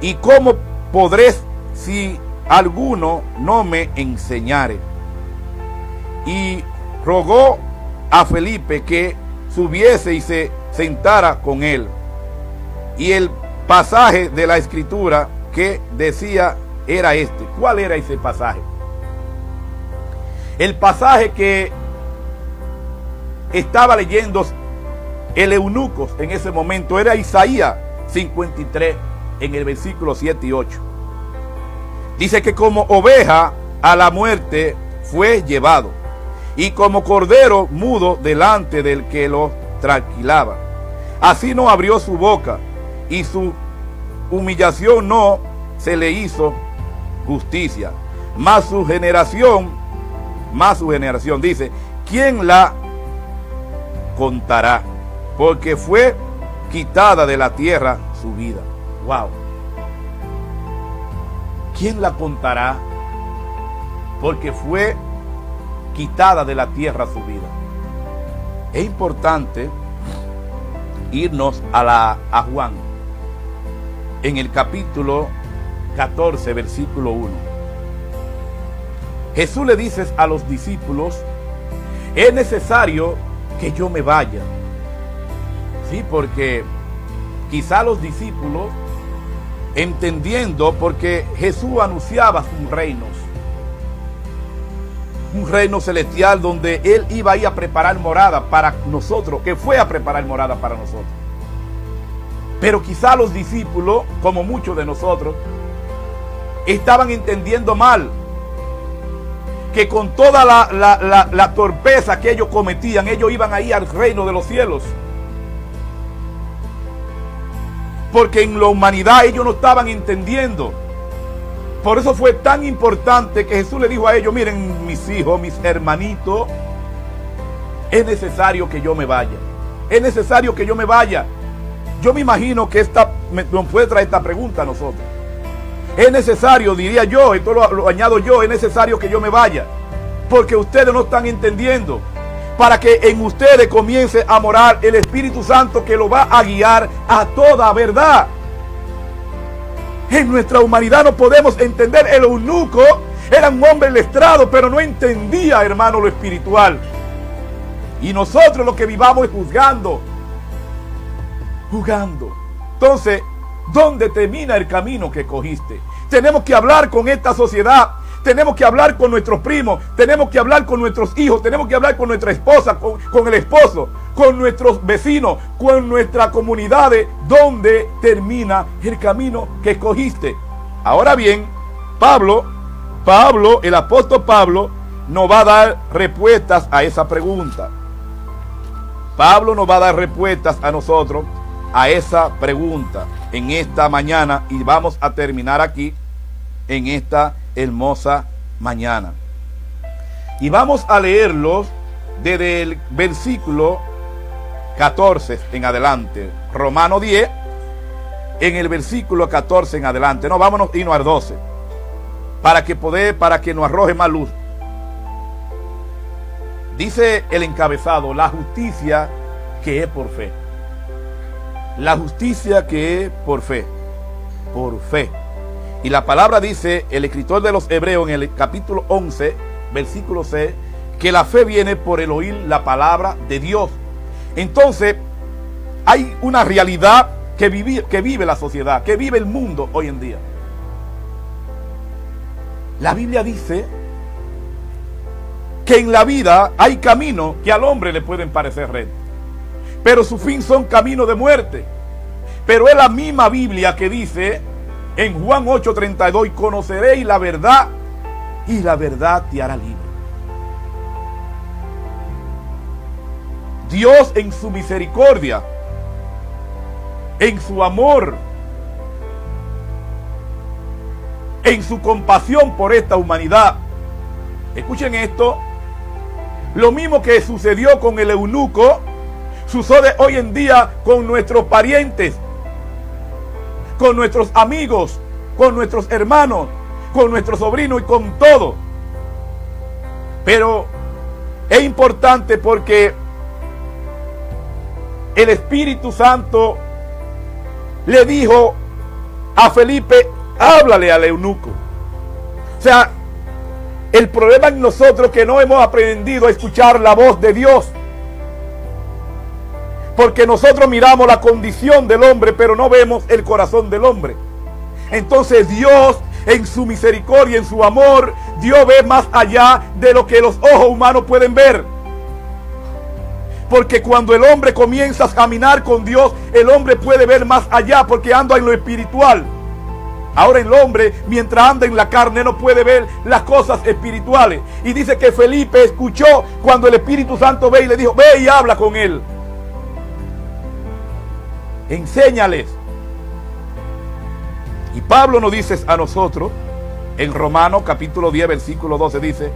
¿y cómo podré si alguno no me enseñare? Y rogó a Felipe que subiese y se sentara con él. Y el pasaje de la escritura que decía era este. ¿Cuál era ese pasaje? El pasaje que estaba leyendo el eunuco en ese momento era Isaías 53, en el versículo 7 y 8. Dice que como oveja a la muerte fue llevado, y como cordero mudo delante del que lo trasquilaba. Así no abrió su boca, y su humillación no se le hizo justicia. Más su generación, dice, ¿quién la contará? Porque fue quitada de la tierra su vida. Wow. ¿Quién la contará? Porque fue quitada de la tierra su vida. Es importante irnos a Juan, en el capítulo 14, versículo 1. Jesús le dice a los discípulos: es necesario que yo me vaya. Sí, porque quizá los discípulos, entendiendo, porque Jesús anunciaba sus reinos, un reino celestial donde Él iba a ir a preparar morada para nosotros, que fue a preparar morada para nosotros. Pero quizá los discípulos, como muchos de nosotros, estaban entendiendo mal, que con toda la torpeza que ellos cometían, ellos iban a ir al reino de los cielos. Porque en la humanidad ellos no estaban entendiendo. Por eso fue tan importante que Jesús le dijo a ellos: miren, mis hijos, mis hermanitos, es necesario que yo me vaya. Es necesario que yo me vaya. Yo me imagino que nos puede traer esta pregunta a nosotros. Es necesario, diría yo, esto lo añado yo, es necesario que yo me vaya. Porque ustedes no están entendiendo. Para que en ustedes comience a morar el Espíritu Santo, que lo va a guiar a toda verdad. En nuestra humanidad no podemos entender. El eunuco era un hombre letrado, pero no entendía, hermano, lo espiritual. Y nosotros lo que vivamos es juzgando. Entonces, ¿dónde termina el camino que cogiste? Tenemos que hablar con esta sociedad. Tenemos que hablar con nuestros primos. Tenemos que hablar con nuestros hijos. Tenemos que hablar con nuestra esposa, con el esposo, con nuestros vecinos, con nuestras comunidades. ¿Dónde termina el camino que escogiste? Ahora bien, el apóstol Pablo nos va a dar respuestas a esa pregunta. Pablo nos va a dar respuestas a nosotros a esa pregunta en esta mañana, y vamos a terminar aquí en esta hermosa mañana. Y vamos a leerlos desde el versículo 14 en adelante. Romano 10, en el versículo 14 en adelante. No, vámonos y no al 12. Para que nos arroje más luz. Dice el encabezado: la justicia que es por fe. La justicia que es por fe. Por fe. Y la palabra dice, el escritor de los Hebreos, en el capítulo 11, versículo 6, que la fe viene por el oír la palabra de Dios. Entonces, hay una realidad que vive la sociedad, que vive el mundo hoy en día. La Biblia dice que en la vida hay caminos que al hombre le pueden parecer rectos, pero su fin son caminos de muerte. Pero es la misma Biblia que dice en Juan 8:32: conoceréis la verdad, y la verdad te hará libre. Dios, en su misericordia, en su amor, en su compasión por esta humanidad, escuchen esto, lo mismo que sucedió con el eunuco, sucede hoy en día con nuestros parientes, con nuestros amigos, con nuestros hermanos, con nuestros sobrinos y con todo. Pero es importante porque el Espíritu Santo le dijo a Felipe: háblale al eunuco. O sea, el problema en nosotros que no hemos aprendido a escuchar la voz de Dios. Porque nosotros miramos la condición del hombre, pero no vemos el corazón del hombre. Entonces Dios, en su misericordia, en su amor, Dios ve más allá de lo que los ojos humanos pueden ver. Porque cuando el hombre comienza a caminar con Dios, el hombre puede ver más allá, porque anda en lo espiritual. Ahora el hombre, mientras anda en la carne, no puede ver las cosas espirituales. Y dice que Felipe escuchó cuando el Espíritu Santo ve y le dijo: ve y habla con él. Enséñales. Y Pablo nos dice a nosotros, en Romanos capítulo 10, versículo 12, dice,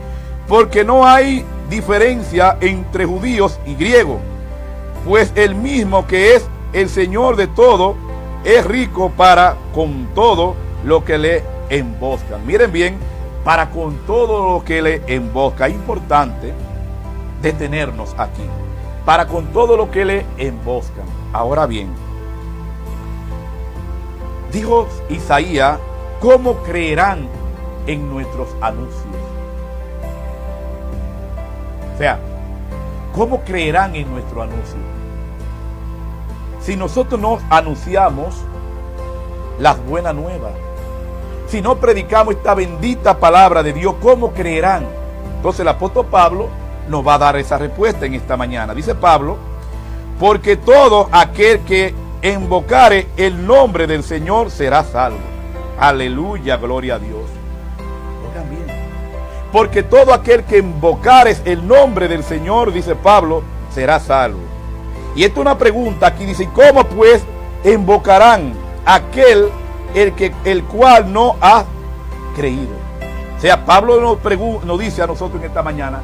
porque no hay diferencia entre judíos y griegos, pues el mismo que es el Señor de todo, es rico para con todo lo que le emboscan. Miren bien, para con todo lo que le embosca. Es importante detenernos aquí. Para con todo lo que le emboscan. Ahora bien, dijo Isaías, ¿cómo creerán en nuestros anuncios? O sea, ¿cómo creerán en nuestro anuncio? Si nosotros no anunciamos las buenas nuevas, si no predicamos esta bendita palabra de Dios, ¿cómo creerán? Entonces el apóstol Pablo nos va a dar esa respuesta en esta mañana. Dice Pablo, porque todo aquel que invocare el nombre del Señor será salvo. Aleluya, gloria a Dios. Oigan bien. Porque todo aquel que invocares el nombre del Señor, dice Pablo, será salvo. Y esta es una pregunta aquí, dice, ¿cómo pues invocarán aquel el cual no ha creído? O sea, Pablo nos dice a nosotros en esta mañana,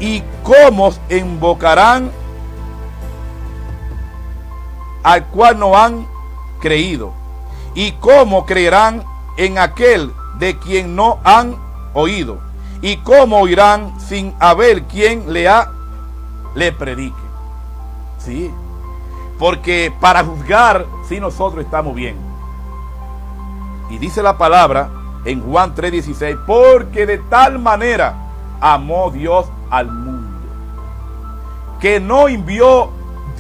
¿y cómo invocarán al cual no han creído? ¿Y cómo creerán en aquel de quien no han oído? ¿Y cómo oirán sin haber quien le predique? Sí, porque para juzgar si nosotros estamos bien. Y dice la palabra en Juan 3:16, porque de tal manera amó Dios al mundo, que no envió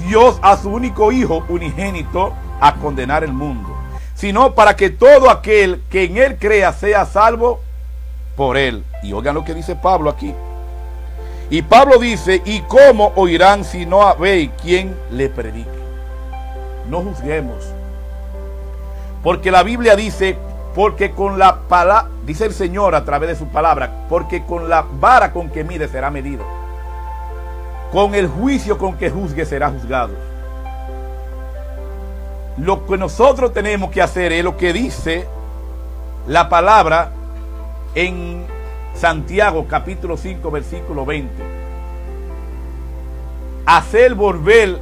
Dios a su único Hijo unigénito a condenar el mundo, sino para que todo aquel que en él crea sea salvo por él. Y oigan lo que dice Pablo aquí. Y Pablo dice, ¿y cómo oirán si no habéis quien le predique? No juzguemos. Porque la Biblia dice, porque con la palabra, dice el Señor a través de su palabra, porque con la vara con que mide será medido. Con el juicio con que juzgue será juzgado. Lo que nosotros tenemos que hacer es lo que dice la palabra en Santiago capítulo 5 versículo 20. Hacer volver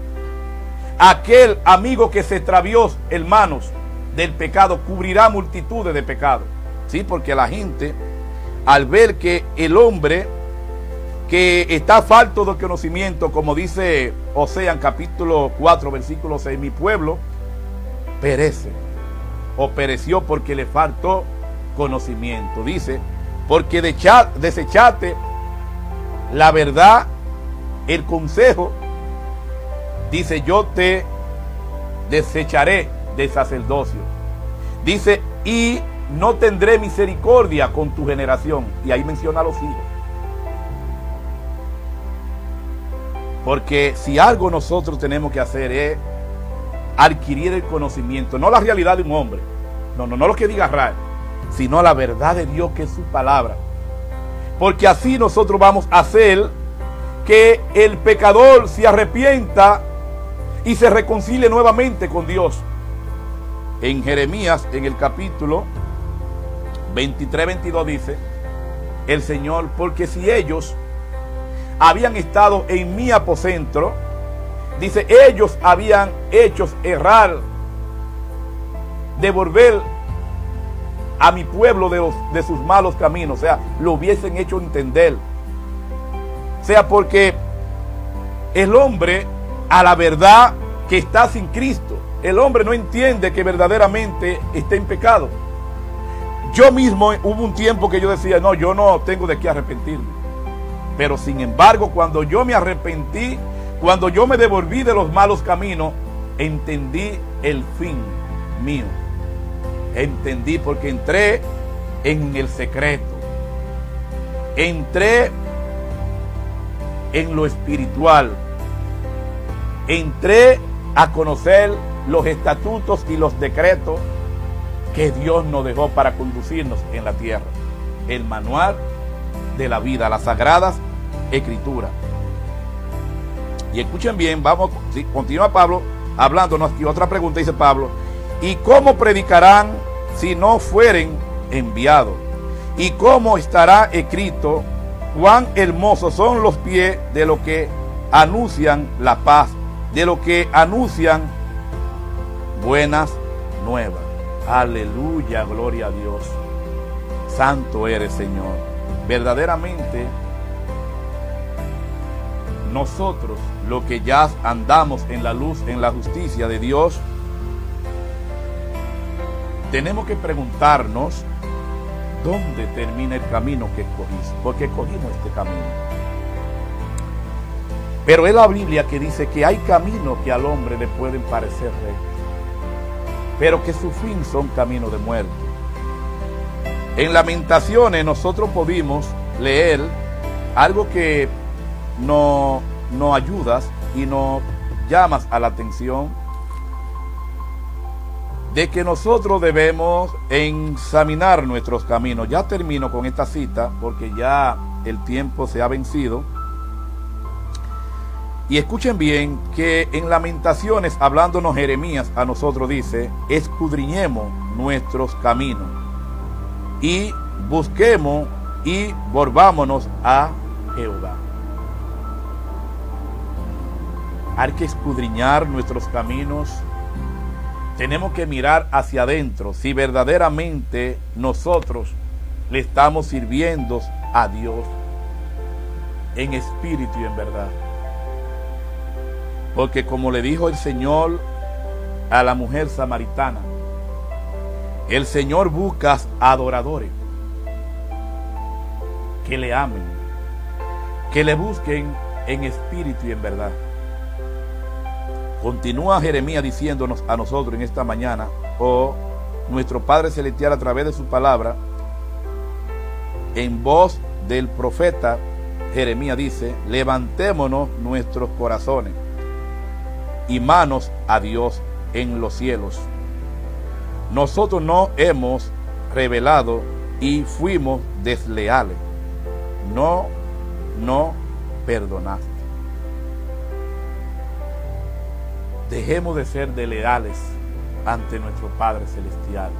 a aquel amigo que se extravió, hermanos, del pecado, cubrirá multitudes de pecados. Sí, porque la gente, al ver que el hombre que está falto de conocimiento, como dice Oseas capítulo 4 versículo 6, mi pueblo perece o pereció porque le faltó conocimiento. Dice, porque desechaste la verdad, el consejo, dice, yo te desecharé del sacerdocio. Dice, y no tendré misericordia con tu generación. Y ahí menciona a los hijos. Porque si algo nosotros tenemos que hacer es adquirir el conocimiento, no la realidad de un hombre, no lo que diga Ray, sino la verdad de Dios, que es su palabra. Porque así nosotros vamos a hacer que el pecador se arrepienta y se reconcilie nuevamente con Dios. En Jeremías, en el capítulo 23-22 dice el Señor, porque si ellos habían estado en mi aposento, dice, ellos habían hecho errar, devolver a mi pueblo de sus malos caminos, o sea, lo hubiesen hecho entender. O sea, porque el hombre, a la verdad que está sin Cristo, el hombre no entiende que verdaderamente está en pecado. Yo mismo hubo un tiempo que yo decía, no, yo no tengo de qué arrepentirme. Pero sin embargo, cuando yo me arrepentí, cuando yo me devolví de los malos caminos, entendí el fin mío. Entendí, porque entré en el secreto, entré en lo espiritual, entré a conocer los estatutos y los decretos que Dios nos dejó para conducirnos en la tierra, el manual de la vida, las sagradas escrituras. Y escuchen bien, vamos, sí, continúa Pablo hablándonos aquí. Otra pregunta, dice Pablo, ¿y cómo predicarán si no fueren enviados? ¿Y cómo estará escrito: cuán hermosos son los pies de los que anuncian la paz, de los que anuncian buenas nuevas? Aleluya, gloria a Dios. Santo eres, Señor. Verdaderamente, nosotros, los que ya andamos en la luz, en la justicia de Dios, tenemos que preguntarnos dónde termina el camino que escogiste, porque escogimos este camino. Pero es la Biblia que dice que hay caminos que al hombre le pueden parecer rectos, pero que su fin son caminos de muerte. En Lamentaciones nosotros pudimos leer algo que nos ayudas y nos llamas a la atención, de que nosotros debemos examinar nuestros caminos. Ya termino con esta cita porque ya el tiempo se ha vencido. Y escuchen bien que en Lamentaciones, hablándonos Jeremías a nosotros, dice: escudriñemos nuestros caminos y busquemos y volvámonos a Jehová. Hay que escudriñar nuestros caminos. Tenemos que mirar hacia adentro si verdaderamente nosotros le estamos sirviendo a Dios en espíritu y en verdad. Porque como le dijo el Señor a la mujer samaritana, el Señor busca adoradores que le amen, que le busquen en espíritu y en verdad. Continúa Jeremías diciéndonos a nosotros en esta mañana, nuestro Padre Celestial, a través de su palabra, en voz del profeta Jeremías dice: levantémonos nuestros corazones y manos a Dios en los cielos. Nosotros no hemos rebelado y fuimos desleales. No perdonaste. Dejemos de ser desleales ante nuestro Padre Celestial.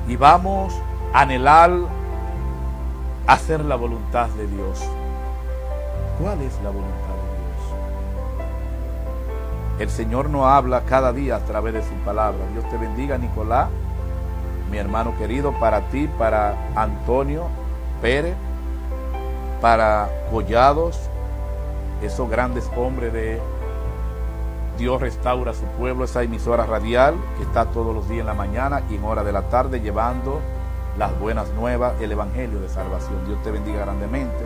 Y vamos a anhelar hacer la voluntad de Dios. ¿Cuál es la voluntad de Dios? El Señor nos habla cada día a través de su palabra. Dios te bendiga, Nicolás, mi hermano querido, para ti, para Antonio Pérez, para Collados, esos grandes hombres de Dios Restaura Su Pueblo, esa emisora radial que está todos los días en la mañana y en hora de la tarde llevando las buenas nuevas, el evangelio de salvación. Dios te bendiga grandemente.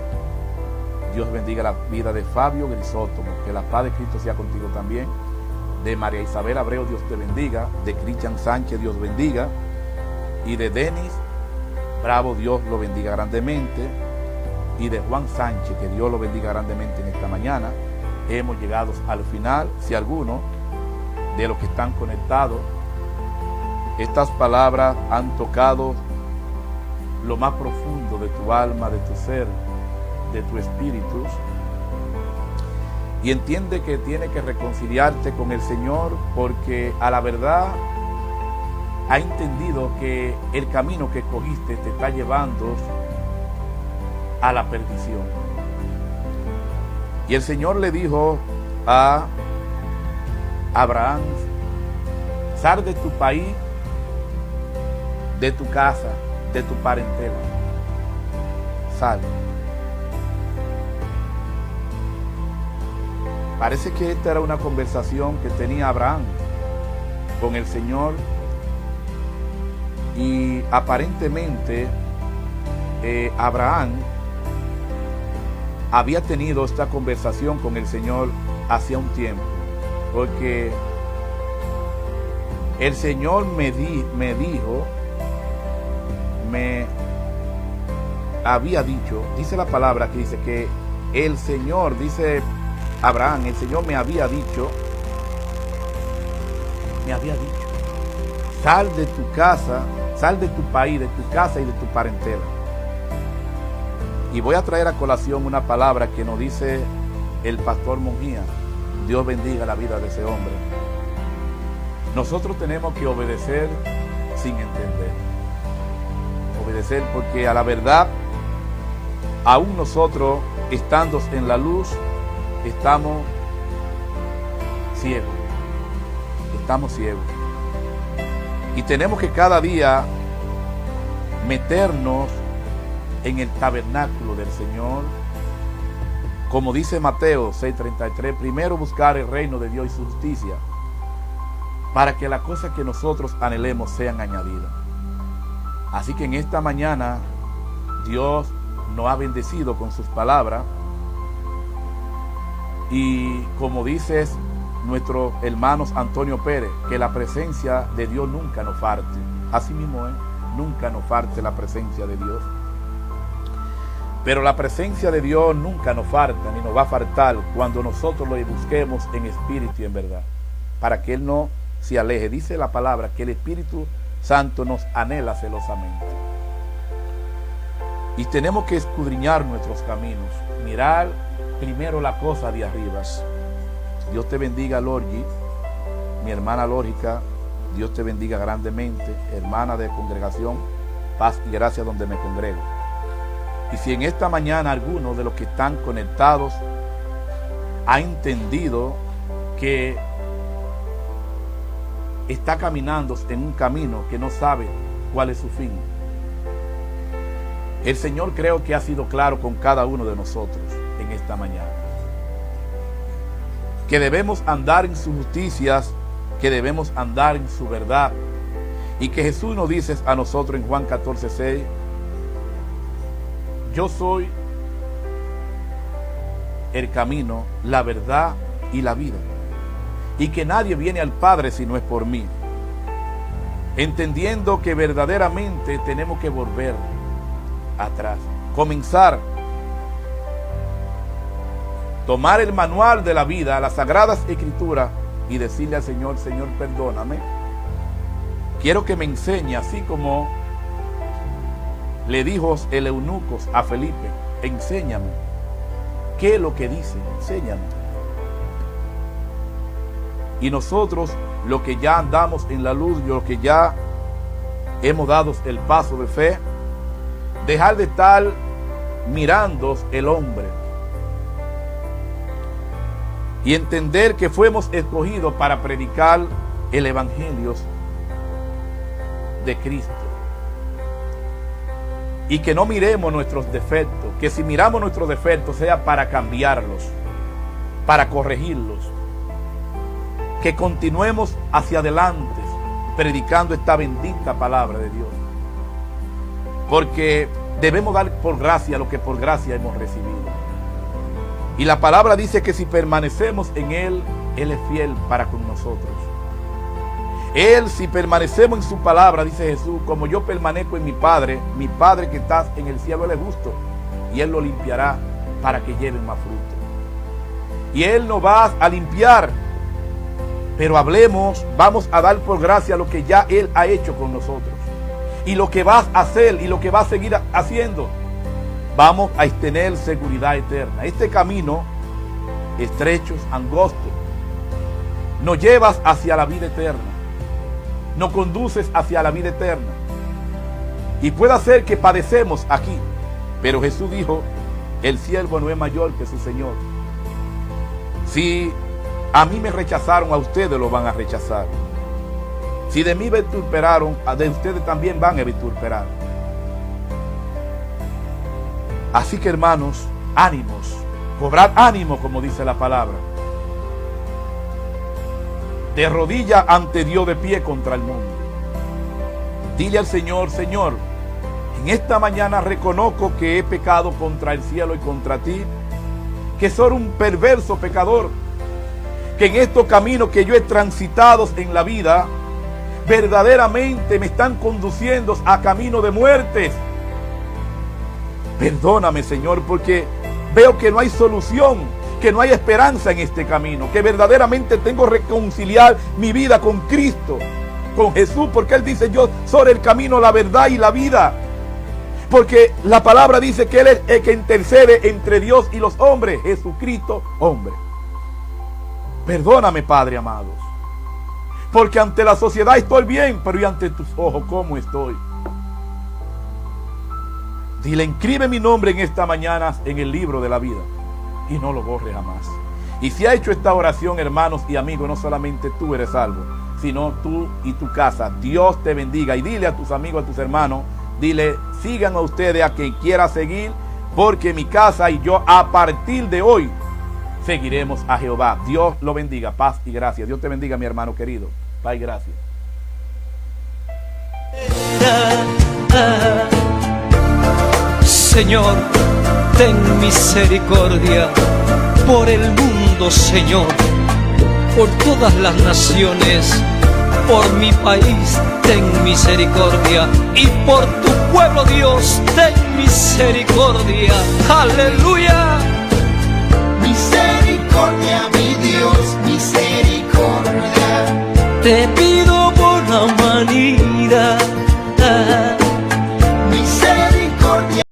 Dios bendiga la vida de Fabio Grisótomo, que la paz de Cristo sea contigo también. De María Isabel Abreu, Dios te bendiga. De Cristian Sánchez, Dios bendiga. Y de Denis Bravo, Dios lo bendiga grandemente. Y de Juan Sánchez, que Dios lo bendiga grandemente en esta mañana. Hemos llegado al final. Si alguno de los que están conectados, estas palabras han tocado lo más profundo de tu alma, de tu ser, de tu espíritu, y entiende que tiene que reconciliarte con el Señor, porque a la verdad ha entendido que el camino que escogiste te está llevando a la perdición. Y el Señor le dijo a Abraham: sal de tu país, de tu casa, de tu parentela, sal. Parece que esta era una conversación que tenía Abraham con el Señor, y aparentemente Abraham había tenido esta conversación con el Señor hacía un tiempo, porque el Señor me había dicho, dice la palabra que dice que el Señor, dice Abraham, el Señor me había dicho, sal de tu casa, sal de tu país, de tu casa y de tu parentela. Y voy a traer a colación una palabra que nos dice el pastor Mujía. Dios bendiga la vida de ese hombre. nosotros tenemos que obedecer sin entender. Obedecer porque a la verdad, aún nosotros estando en la luz, estamos ciegos. Estamos ciegos. Y tenemos que cada día meternos en el tabernáculo del Señor. Como dice Mateo 6:33, primero buscar el reino de Dios y su justicia, para que las cosas que nosotros anhelemos sean añadidas. Así que en esta mañana Dios nos ha bendecido con sus palabras. Y como dice nuestro hermano Antonio Pérez, que la presencia de Dios nunca nos falte. Así mismo es, nunca nos falte la presencia de Dios. Pero la presencia de Dios nunca nos falta, ni nos va a faltar cuando nosotros lo busquemos en espíritu y en verdad, para que Él no se aleje. Dice la palabra que el Espíritu Santo nos anhela celosamente. Y tenemos que escudriñar nuestros caminos, mirar primero la cosa de arriba. Dios te bendiga, Lorgi, mi hermana lógica. Dios te bendiga grandemente, hermana de congregación, paz y gracia donde me congrego. Y si en esta mañana alguno de los que están conectados ha entendido que está caminando en un camino que no sabe cuál es su fin, el Señor creo que ha sido claro con cada uno de nosotros en esta mañana. Que debemos andar en sus justicias, que debemos andar en su verdad. Y que Jesús nos dice a nosotros en Juan 14:6, yo soy el camino, la verdad y la vida. Y que nadie viene al Padre si no es por mí. Entendiendo que verdaderamente tenemos que volver atrás. Comenzar. Tomar el manual de la vida, las sagradas escrituras, y decirle al Señor, Señor, perdóname. Quiero que me enseñe, así como le dijo el eunuco a Felipe, enséñame. ¿Qué es lo que dice? Enséñame. Y nosotros, los que ya andamos en la luz, los que ya hemos dado el paso de fe, dejar de estar mirando el hombre y entender que fuimos escogidos para predicar el evangelio de Cristo. Y que no miremos nuestros defectos, que si miramos nuestros defectos sea para cambiarlos, para corregirlos. Que continuemos hacia adelante predicando esta bendita palabra de Dios. Porque debemos dar por gracia lo que por gracia hemos recibido. Y la palabra dice que si permanecemos en Él, Él es fiel para con nosotros. Él, si permanecemos en su palabra, dice Jesús, como yo permanezco en mi Padre que está en el cielo, Él es justo, y Él lo limpiará para que lleven más fruto. Y Él nos va a limpiar, pero hablemos, vamos a dar por gracia lo que ya Él ha hecho con nosotros, y lo que vas a hacer y lo que va a seguir haciendo. Vamos a tener seguridad eterna. Este camino, estrecho, angosto, nos llevas hacia la vida eterna. Nos conduces hacia la vida eterna. Y puede ser que padecemos aquí, pero Jesús dijo, el siervo no es mayor que su Señor. Si a mí me rechazaron, a ustedes lo van a rechazar. Si de mí vituperaron, de ustedes también van a vituperar. Así que, hermanos, ánimos, cobrad ánimo, como dice la palabra. De rodilla ante Dios, de pie contra el mundo. Dile al Señor, Señor, en esta mañana reconozco que he pecado contra el cielo y contra ti, que soy un perverso pecador, que en estos caminos que yo he transitado en la vida, verdaderamente me están conduciendo a camino de muertes. Perdóname, Señor, porque veo que no hay solución, que no hay esperanza en este camino, que verdaderamente tengo que reconciliar mi vida con Cristo, con Jesús, porque Él dice, yo soy el camino, la verdad y la vida. Porque la palabra dice que Él es el que intercede entre Dios y los hombres, Jesucristo, hombre. Perdóname, Padre amados, Porque ante la sociedad estoy bien, pero y ante tus ojos, ¿cómo estoy? Dile, inscribe mi nombre en esta mañana en el libro de la vida y no lo borre jamás. Y si ha hecho esta oración, hermanos y amigos, no solamente tú eres salvo, sino tú y tu casa. Dios te bendiga. Y dile a tus amigos, a tus hermanos, dile, sigan a ustedes, a quien quiera seguir, porque mi casa y yo a partir de hoy seguiremos a Jehová. Dios lo bendiga. Paz y gracia. Dios te bendiga, mi hermano querido. Paz y gracia. Señor, ten misericordia por el mundo, Señor, por todas las naciones, por mi país, ten misericordia, y por tu pueblo, Dios, ten misericordia. Aleluya. Misericordia, mi Dios, misericordia. Te